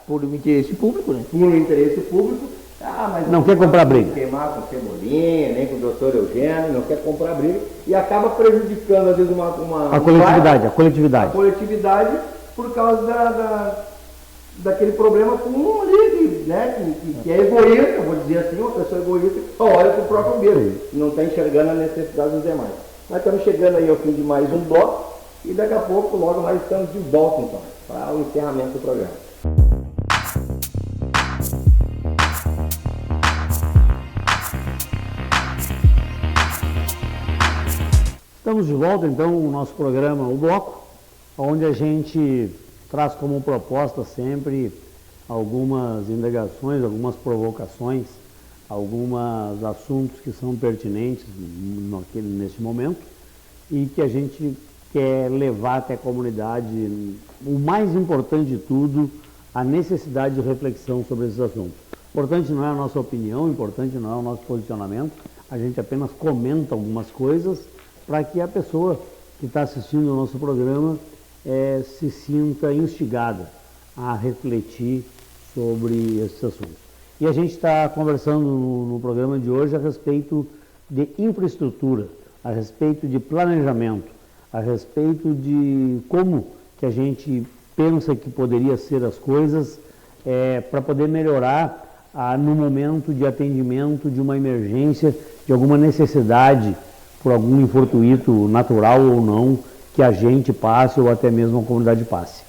por um interesse público, né? Por um interesse público, mas não quer comprar briga. Queimar com Cebolinha, nem com o doutor Eugênio, não quer comprar briga e acaba prejudicando às vezes a coletividade por causa daquele problema com um ali, né, que é egoísta, vou dizer assim, uma pessoa egoísta que só olha para o próprio umbigo, não está enxergando a necessidade dos demais. Nós estamos chegando aí ao fim de mais um bloco e daqui a pouco, logo mais estamos de volta então, para o encerramento do programa. Estamos de volta, então, o nosso programa, o Bloco, onde a gente traz como proposta sempre algumas indagações, algumas provocações, alguns assuntos que são pertinentes nesse momento e que a gente quer levar até a comunidade, o mais importante de tudo, a necessidade de reflexão sobre esses assuntos. Importante não é a nossa opinião, importante não é o nosso posicionamento, a gente apenas comenta algumas coisas para que a pessoa que está assistindo o nosso programa se sinta instigada a refletir sobre esses assuntos. E a gente está conversando no programa de hoje a respeito de infraestrutura, a respeito de planejamento, a respeito de como que a gente pensa que poderia ser as coisas para poder melhorar no momento de atendimento de uma emergência, de alguma necessidade, por algum infortuito natural ou não, que a gente passe ou até mesmo a comunidade passe.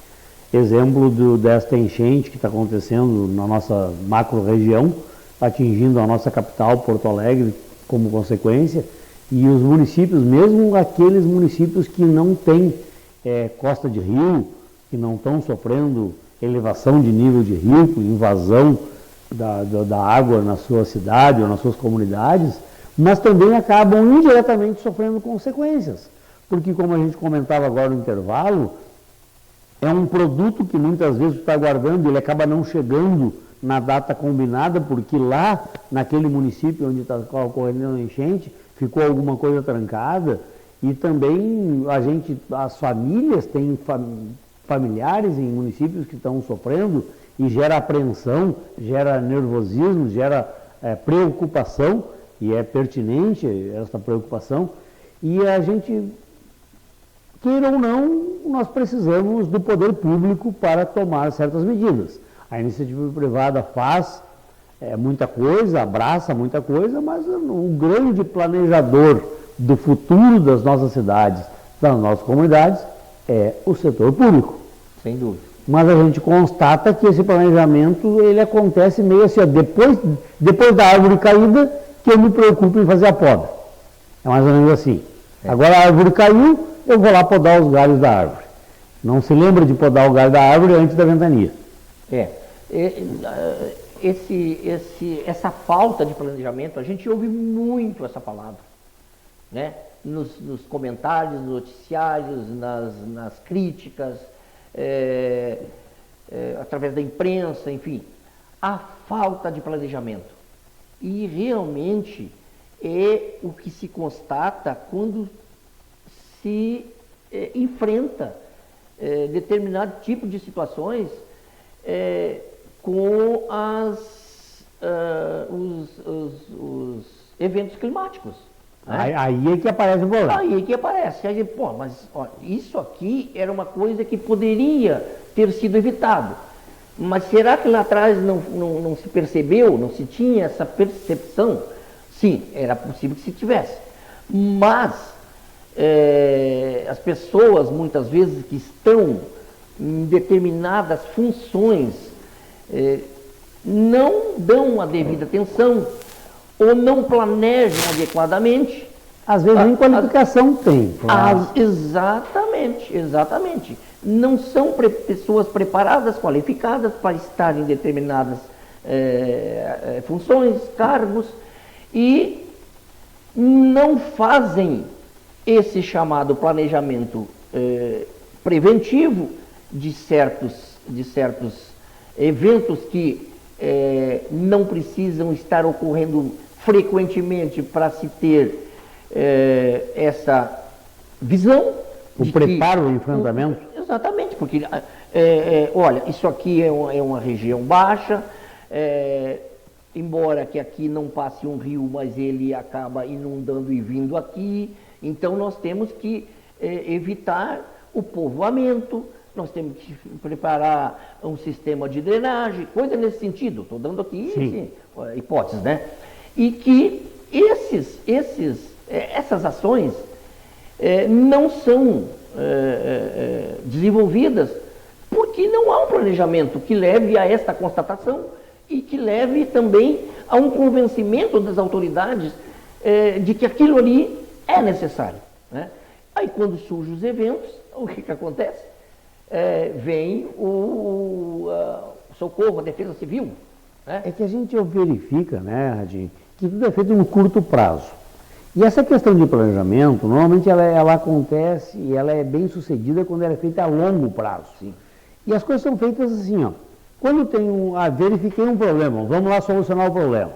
Exemplo desta enchente que está acontecendo na nossa macro-região, atingindo a nossa capital, Porto Alegre, como consequência, E os municípios, mesmo aqueles municípios que não têm costa de rio, que não estão sofrendo elevação de nível de rio, invasão da água na sua cidade ou nas suas comunidades, mas também acabam indiretamente sofrendo consequências. Porque, como a gente comentava agora no intervalo, é um produto que muitas vezes está guardando, ele acaba não chegando na data combinada, porque lá, naquele município onde está ocorrendo a enchente, ficou alguma coisa trancada, e também as famílias têm familiares em municípios que estão sofrendo, e gera apreensão, gera nervosismo, gera preocupação, e é pertinente essa preocupação, e a gente, queira ou não, nós precisamos do poder público para tomar certas medidas. A iniciativa privada faz muita coisa, abraça muita coisa, mas o grande planejador do futuro das nossas cidades, das nossas comunidades, é o setor público. Sem dúvida. Mas a gente constata que esse planejamento, ele acontece meio assim, depois da árvore caída, que eu me preocupo em fazer a poda. É mais ou menos assim. Agora a árvore caiu, eu vou lá podar os galhos da árvore. Não se lembra de podar o galho da árvore antes da ventania. Essa falta de planejamento, a gente ouve muito essa palavra, né? Nos comentários, nos noticiários, nas críticas, através da imprensa, enfim, a falta de planejamento. E realmente é o que se constata quando se enfrenta determinado tipo de situações com os eventos climáticos. Né? Aí é que aparece o problema. Aí é que aparece. Aí, mas ó, isso aqui era uma coisa que poderia ter sido evitado. Mas será que lá atrás não se percebeu, não se tinha essa percepção? Sim, era possível que se tivesse. Mas as pessoas, muitas vezes, que estão em determinadas funções, não dão a devida atenção ou não planejam adequadamente. Às vezes nem qualificação tem. Claro. Exatamente. Não são pessoas preparadas, qualificadas para estar em determinadas funções, cargos, e não fazem esse chamado planejamento preventivo de certos eventos que não precisam estar ocorrendo frequentemente para se ter essa visão. O preparo, o enfrentamento. Exatamente, porque, olha, isso aqui é uma região baixa, embora que aqui não passe um rio, mas ele acaba inundando e vindo aqui, então nós temos que evitar o povoamento, nós temos que preparar um sistema de drenagem, coisa nesse sentido, estou dando aqui hipóteses, né? E que essas ações não são desenvolvidas porque não há um planejamento que leve a esta constatação e que leve também a um convencimento das autoridades de que aquilo ali é necessário, né? Aí quando surgem os eventos, o que acontece? Vem o socorro, a defesa civil, né? É que a gente verifica, né, Radinho, que tudo é feito em um curto prazo. E essa questão de planejamento, normalmente ela acontece e ela é bem sucedida quando ela é feita a longo prazo. Sim. E as coisas são feitas assim, ó. Quando tem verifiquei um problema, vamos lá solucionar o problema.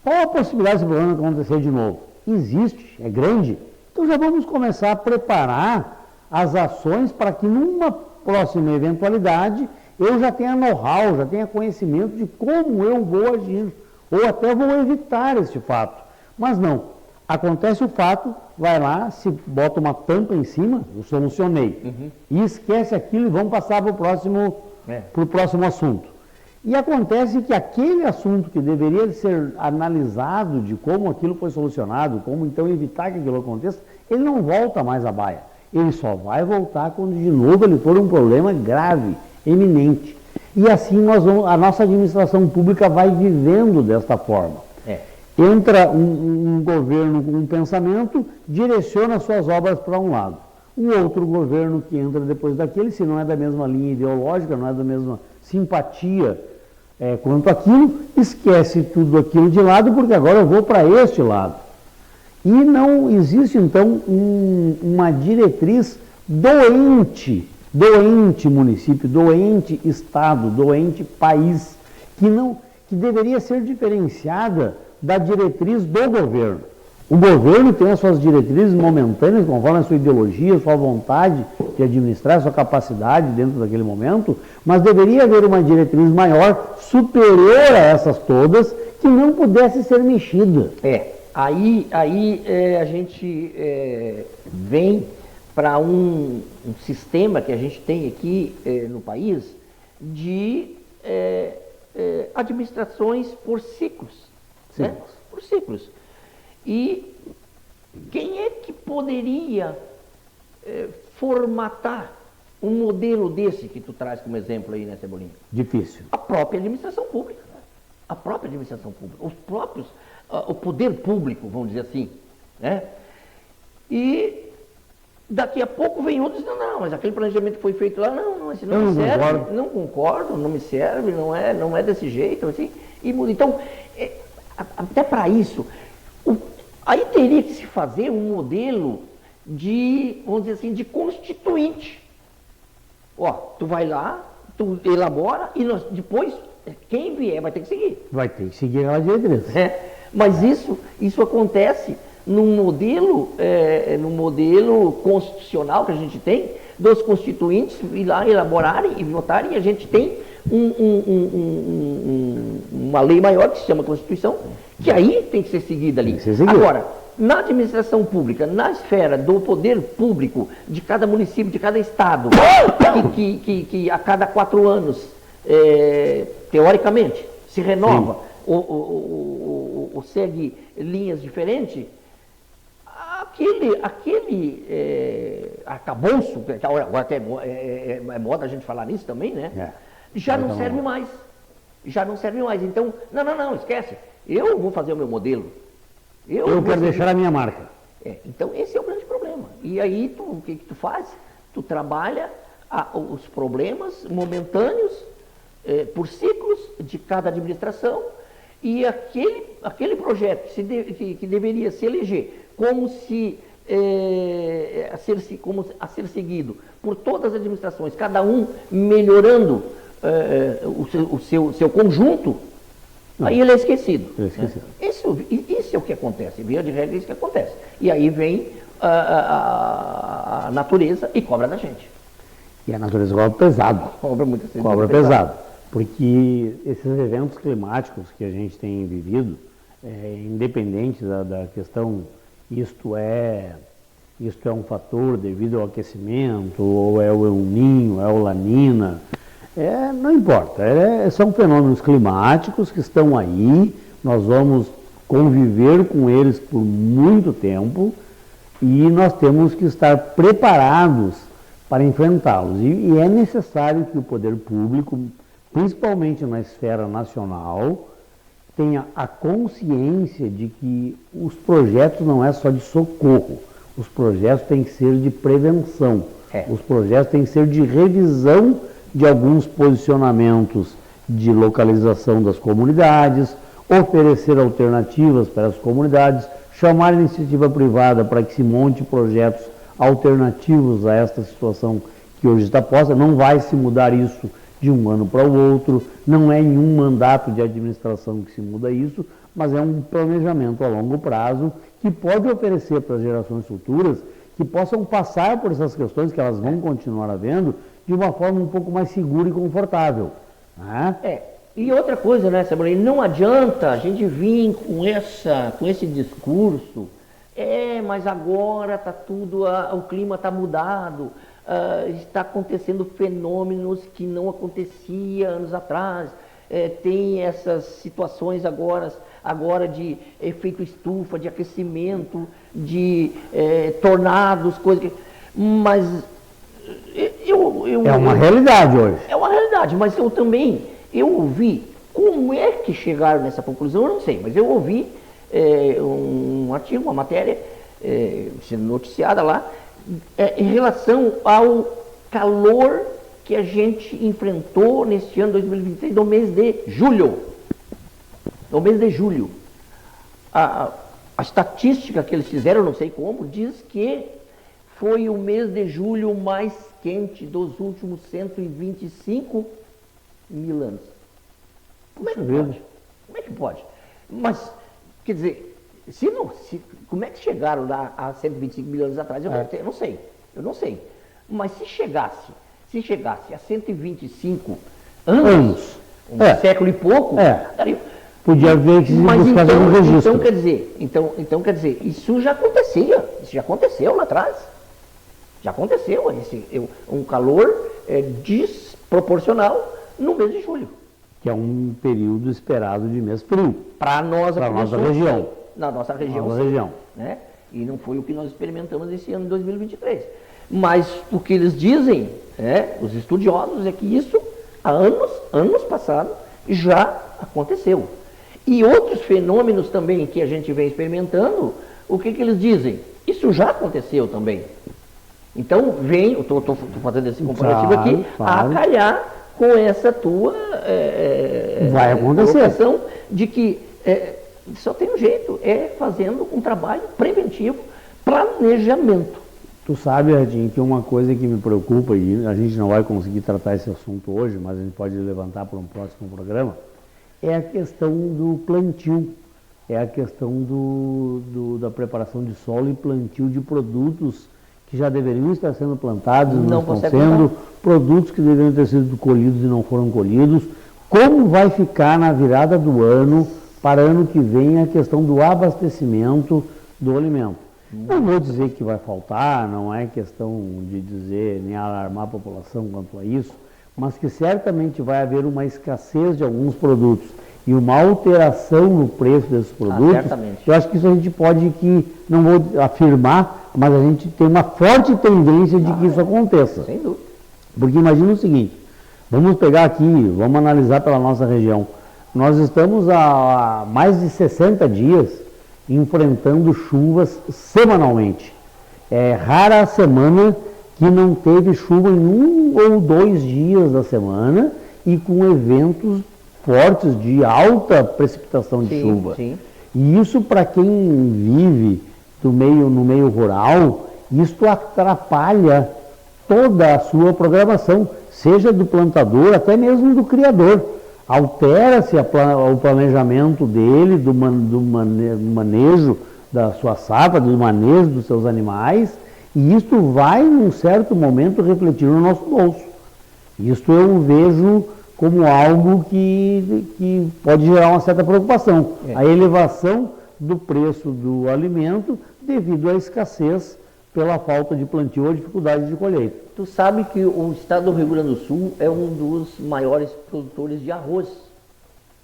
Qual a possibilidade desse problema acontecer de novo? Existe, é grande. Então já vamos começar a preparar as ações para que numa próxima eventualidade eu já tenha know-how, já tenha conhecimento de como eu vou agir, ou até vou evitar este fato. Mas não, acontece o fato, vai lá, se bota uma tampa em cima, eu solucionei, e esquece aquilo e vamos passar para o próximo assunto. E acontece que aquele assunto que deveria ser analisado de como aquilo foi solucionado, como então evitar que aquilo aconteça, ele não volta mais à baia. Ele só vai voltar quando de novo ele for um problema grave, eminente. E assim a nossa administração pública vai vivendo desta forma. entra um governo com um pensamento, direciona suas obras para um lado. Um outro governo que entra depois daquele, se não é da mesma linha ideológica, não é da mesma simpatia quanto aquilo, esquece tudo aquilo de lado, porque agora eu vou para este lado. E não existe, então, uma diretriz doente município, doente estado, doente país, que deveria ser diferenciada da diretriz do governo. O governo tem as suas diretrizes momentâneas, conforme a sua ideologia, a sua vontade de administrar, a sua capacidade dentro daquele momento, mas deveria haver uma diretriz maior, superior a essas todas, que não pudesse ser mexida. Aí a gente vem para um sistema que a gente tem aqui no país de administrações por ciclos. Né? Por ciclos. E quem é que poderia formatar um modelo desse que tu traz como exemplo aí, né, Cebolinha? Difícil. A própria administração pública. A própria administração pública. Os próprios, o poder público, vamos dizer assim. Né? E daqui a pouco vem outros, não, mas aquele planejamento que foi feito lá, não, esse não me serve, não concordo, não me serve, não é desse jeito, assim, e muda. Então, até para isso, aí teria que se fazer um modelo de, vamos dizer assim, de constituinte. Ó, tu vai lá, tu elabora e depois quem vier vai ter que seguir. Vai ter que seguir aquela diretriz. Mas isso acontece num modelo constitucional que a gente tem, dos constituintes ir lá elaborarem e votarem, e a gente tem uma lei maior que se chama Constituição, que aí tem que ser seguida ali. Agora, na administração pública, na esfera do poder público de cada município, de cada estado, que a cada 4 anos, teoricamente, se renova ou segue linhas diferentes, aquele arcabouço, que agora até é moda a gente falar nisso também, né? Já não serve mais. Já não serve mais. Então, não, esquece. Eu vou fazer o meu modelo. Eu quero deixar a minha marca. Então, esse é o grande problema. E aí, o que tu faz? Tu trabalha os problemas momentâneos por ciclos de cada administração, e aquele projeto que deveria se eleger como a ser seguido por todas as administrações, cada um melhorando o seu conjunto, aí ele é esquecido. Isso é o que acontece, via de regra é isso que acontece. E aí vem a natureza e cobra da gente. E a natureza cobra pesado. Cobra pesado. Porque esses eventos climáticos que a gente tem vivido, independente da questão, isto é um fator devido ao aquecimento, ou é o El Niño, é o Lanina, não importa, são fenômenos climáticos que estão aí, nós vamos conviver com eles por muito tempo e nós temos que estar preparados para enfrentá-los. E é necessário que o poder público, principalmente na esfera nacional, tenha a consciência de que os projetos não é só de socorro, os projetos têm que ser de prevenção, os projetos têm que ser de revisão de alguns posicionamentos de localização das comunidades, oferecer alternativas para as comunidades, chamar a iniciativa privada para que se monte projetos alternativos a esta situação que hoje está posta. Não vai se mudar isso de um ano para o outro, não é em um mandato de administração que se muda isso, mas é um planejamento a longo prazo que pode oferecer para as gerações futuras que possam passar por essas questões que elas vão continuar havendo de uma forma um pouco mais segura e confortável. Né? E outra coisa, né, Cebolinha, não adianta a gente vir com esse discurso, mas agora tá tudo, o clima está mudado, está acontecendo fenômenos que não acontecia anos atrás, tem essas situações agora de efeito estufa, de aquecimento, de tornados, coisas que... Mas é uma realidade hoje. É uma realidade, mas eu ouvi, como é que chegaram nessa conclusão, eu não sei, mas eu ouvi um artigo, uma matéria, sendo noticiada lá, em relação ao calor que a gente enfrentou neste ano 2023, no mês de julho. No mês de julho. A estatística que eles fizeram, não sei como, diz que foi o mês de julho mais quente dos últimos 125 mil anos. Como é que pode? Como é que pode? Mas, quer dizer, como é que chegaram lá a 125 mil anos atrás? Eu não sei. Mas se chegasse a 125 anos, século e pouco, daria... Podia ver que mas fazer um registro. Então quer dizer, isso já aconteceu lá atrás. Já aconteceu um calor desproporcional no mês de julho. Que é um período esperado de mês frio. Para nós, para a nossa região. Na nossa região. Né? E não foi o que nós experimentamos esse ano de 2023. Mas o que eles dizem, os estudiosos, é que isso, há anos passados, já aconteceu. E outros fenômenos também que a gente vem experimentando, o que eles dizem? Isso já aconteceu também. Então, estou fazendo esse comparativo aqui, a calhar com essa tua vai acontecer. colocação de que só tem um jeito, fazendo um trabalho preventivo, planejamento. Tu sabe, Radinho, que uma coisa que me preocupa, e a gente não vai conseguir tratar esse assunto hoje, mas a gente pode levantar para um próximo programa, é a questão do plantio, é a questão da preparação de solo e plantio de produtos que já deveriam estar sendo plantados, não estão sendo, produtos que deveriam ter sido colhidos e não foram colhidos. Como vai ficar na virada do ano, para ano que vem, a questão do abastecimento do alimento? Não vou dizer que vai faltar, não é questão de dizer nem alarmar a população quanto a isso, mas que certamente vai haver uma escassez de alguns produtos e uma alteração no preço desses produtos. Eu acho que isso a gente pode, não vou afirmar, mas a gente tem uma forte tendência de que isso aconteça. Sem dúvida. Porque imagina o seguinte, vamos pegar aqui, vamos analisar pela nossa região. Nós estamos há mais de 60 dias enfrentando chuvas semanalmente. É rara a semana que não teve chuva em 1 ou 2 dias da semana e com eventos fortes de alta precipitação de chuva. Sim. E isso, para quem vive no meio rural, isso atrapalha toda a sua programação, seja do plantador, até mesmo do criador. Altera-se o planejamento dele, do manejo da sua safra, do manejo dos seus animais, e isto vai, num certo momento, refletir no nosso bolso. Isto eu vejo como algo que pode gerar uma certa preocupação. A elevação do preço do alimento devido à escassez pela falta de plantio ou dificuldade de colheita. Tu sabe que o estado do Rio Grande do Sul é um dos maiores produtores de arroz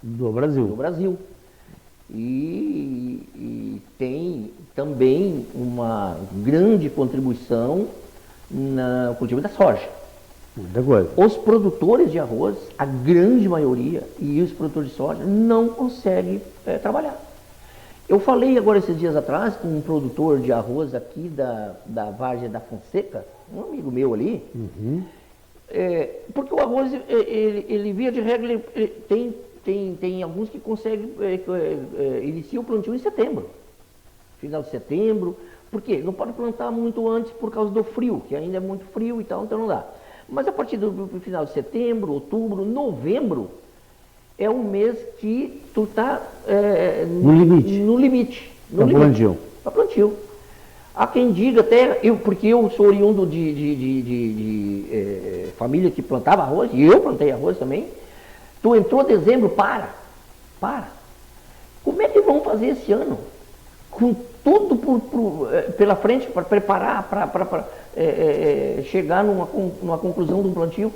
do Brasil. E tem também uma grande contribuição no cultivo da soja. Muita coisa. Os produtores de arroz, a grande maioria, e os produtores de soja, não conseguem trabalhar. Eu falei agora esses dias atrás com um produtor de arroz aqui da Várzea da Fonseca, um amigo meu ali, porque o arroz, ele via de regra, tem alguns que conseguem iniciar o plantio em setembro, final de setembro. Por quê? Não pode plantar muito antes por causa do frio, que ainda é muito frio e tal, então não dá. Mas a partir do final de setembro, outubro, novembro, é um mês que tu está no limite. Para plantio. Há quem diga até, porque eu sou oriundo de família que plantava arroz, e eu plantei arroz também. Tu entrou em dezembro, para. Como é que vão fazer esse ano? Com tudo pela frente para preparar, para chegar numa conclusão de um plantio?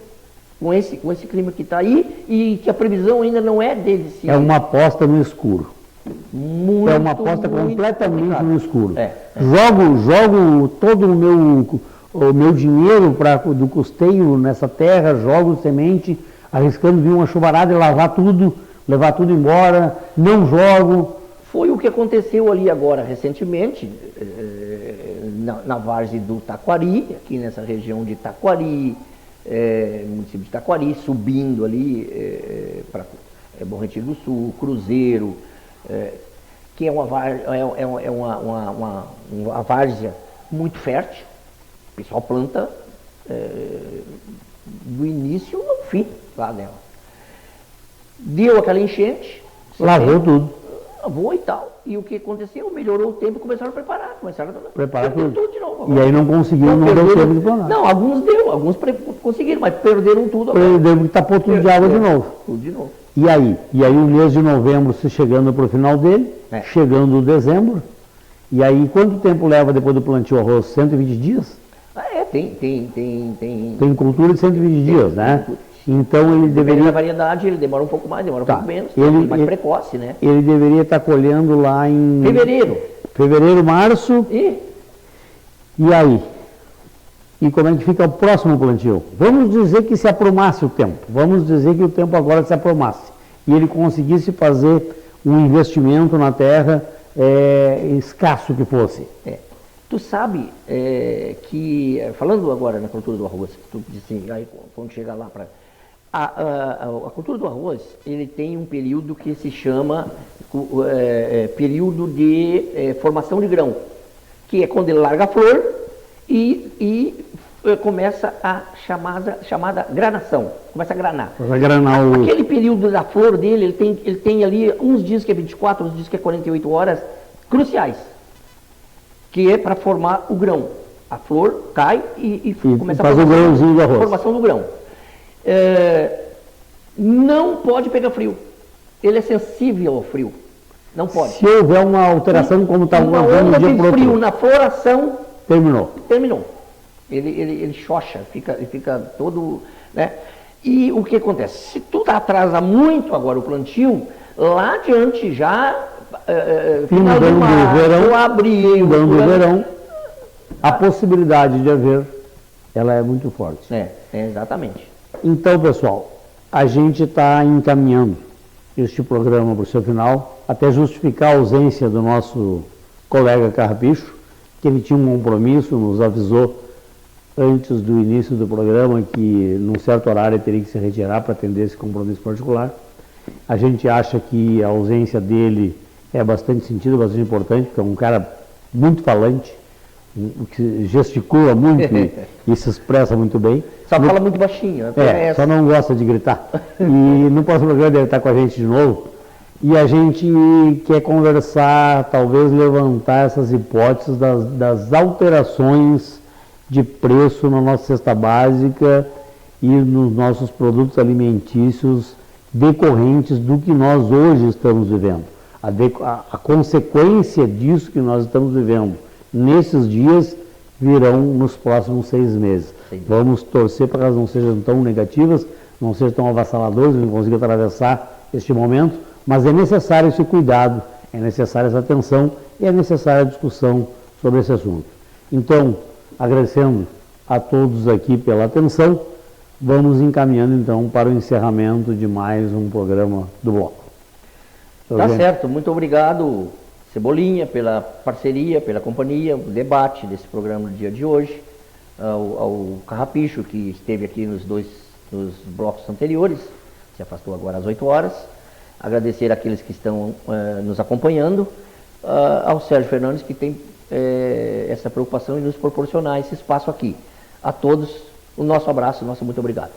Com esse clima que está aí e que a previsão ainda não é dele. É uma aposta no escuro. É uma aposta completamente complicado. No escuro. Jogo todo o meu dinheiro do custeio nessa terra, jogo semente, arriscando vir uma chuvarada e levar tudo embora, não jogo, foi o que aconteceu ali agora recentemente, na várzea do Taquari, aqui nessa região de Taquari, município de Taquari, subindo ali para Bom Retiro do Sul, Cruzeiro, que é uma várzea muito fértil, o pessoal planta do início ao fim lá dela. Deu aquela enchente, Lavou tudo. Lavou e tal. E o que aconteceu? Melhorou o tempo e começaram a preparar. Preparar tudo. De novo. E aí não conseguiram, não deu tempo de planar. Não, alguns deu, alguns conseguiram, mas perderam tudo agora. Perderam porque tapou tudo de água de novo. Tudo de novo. E aí o mês de novembro se chegando para o final dele, chegando dezembro, e aí quanto tempo leva depois do plantio o arroz? 120 dias? Tem cultura de 120 dias, né? Então ele deveria... Na variedade ele demora um pouco mais, demora um pouco menos, mais precoce, né? Ele deveria estar colhendo lá em... Fevereiro, março. E aí? E como é que fica o próximo plantio? Vamos dizer que se aprumasse o tempo. Vamos dizer que o tempo agora se aprumasse. E ele conseguisse fazer um investimento na terra, escasso que fosse. Tu sabe que, falando agora na cultura do arroz, tu disse, aí, quando chega lá para... A cultura do arroz, ele tem um período que se chama período de formação de grão, que é quando ele larga a flor e começa a chamada granação, começa a granar. Vai granar Aquele período da flor dele, ele tem ali uns dias que é 24, uns dias que é 48 horas cruciais, que é para formar o grão. A flor cai e começa a formação do grão. Não pode pegar frio. Ele é sensível ao frio. Não pode. Se houver uma alteração como está uma onda de frio na floração, terminou. Ele xoxa, fica todo, né? E o que acontece? Se tu atrasa muito agora o plantio, lá adiante já final de março, abril, do verão, a possibilidade de haver, ela é muito forte. Exatamente. Então, pessoal, a gente está encaminhando este programa para o seu final, até justificar a ausência do nosso colega Carrapicho, que ele tinha um compromisso, nos avisou antes do início do programa que num certo horário ele teria que se retirar para atender esse compromisso particular. A gente acha que a ausência dele é bastante sentido, bastante importante, porque é um cara muito falante, que gesticula muito e se expressa muito bem. Só fala muito baixinho. Só não gosta de gritar. E no próximo programa ele está com a gente de novo. E a gente quer conversar, talvez levantar essas hipóteses das alterações de preço na nossa cesta básica e nos nossos produtos alimentícios decorrentes do que nós hoje estamos vivendo. A consequência disso que nós estamos vivendo nesses dias virão nos próximos 6 meses. Sim. Vamos torcer para que elas não sejam tão negativas, não sejam tão avassaladoras, não consigam atravessar este momento, mas é necessário esse cuidado, é necessária essa atenção e é necessária a discussão sobre esse assunto. Então, agradecendo a todos aqui pela atenção, vamos encaminhando então para o encerramento de mais um programa do Bloco. Tá certo, muito obrigado, Cebolinha, pela parceria, pela companhia, o debate desse programa do dia de hoje, ao Carrapicho, que esteve aqui nos blocos anteriores, se afastou agora às 8 horas, agradecer àqueles que estão nos acompanhando, ao Sérgio Fernandes, que tem essa preocupação em nos proporcionar esse espaço aqui. A todos, o nosso abraço, nosso muito obrigado.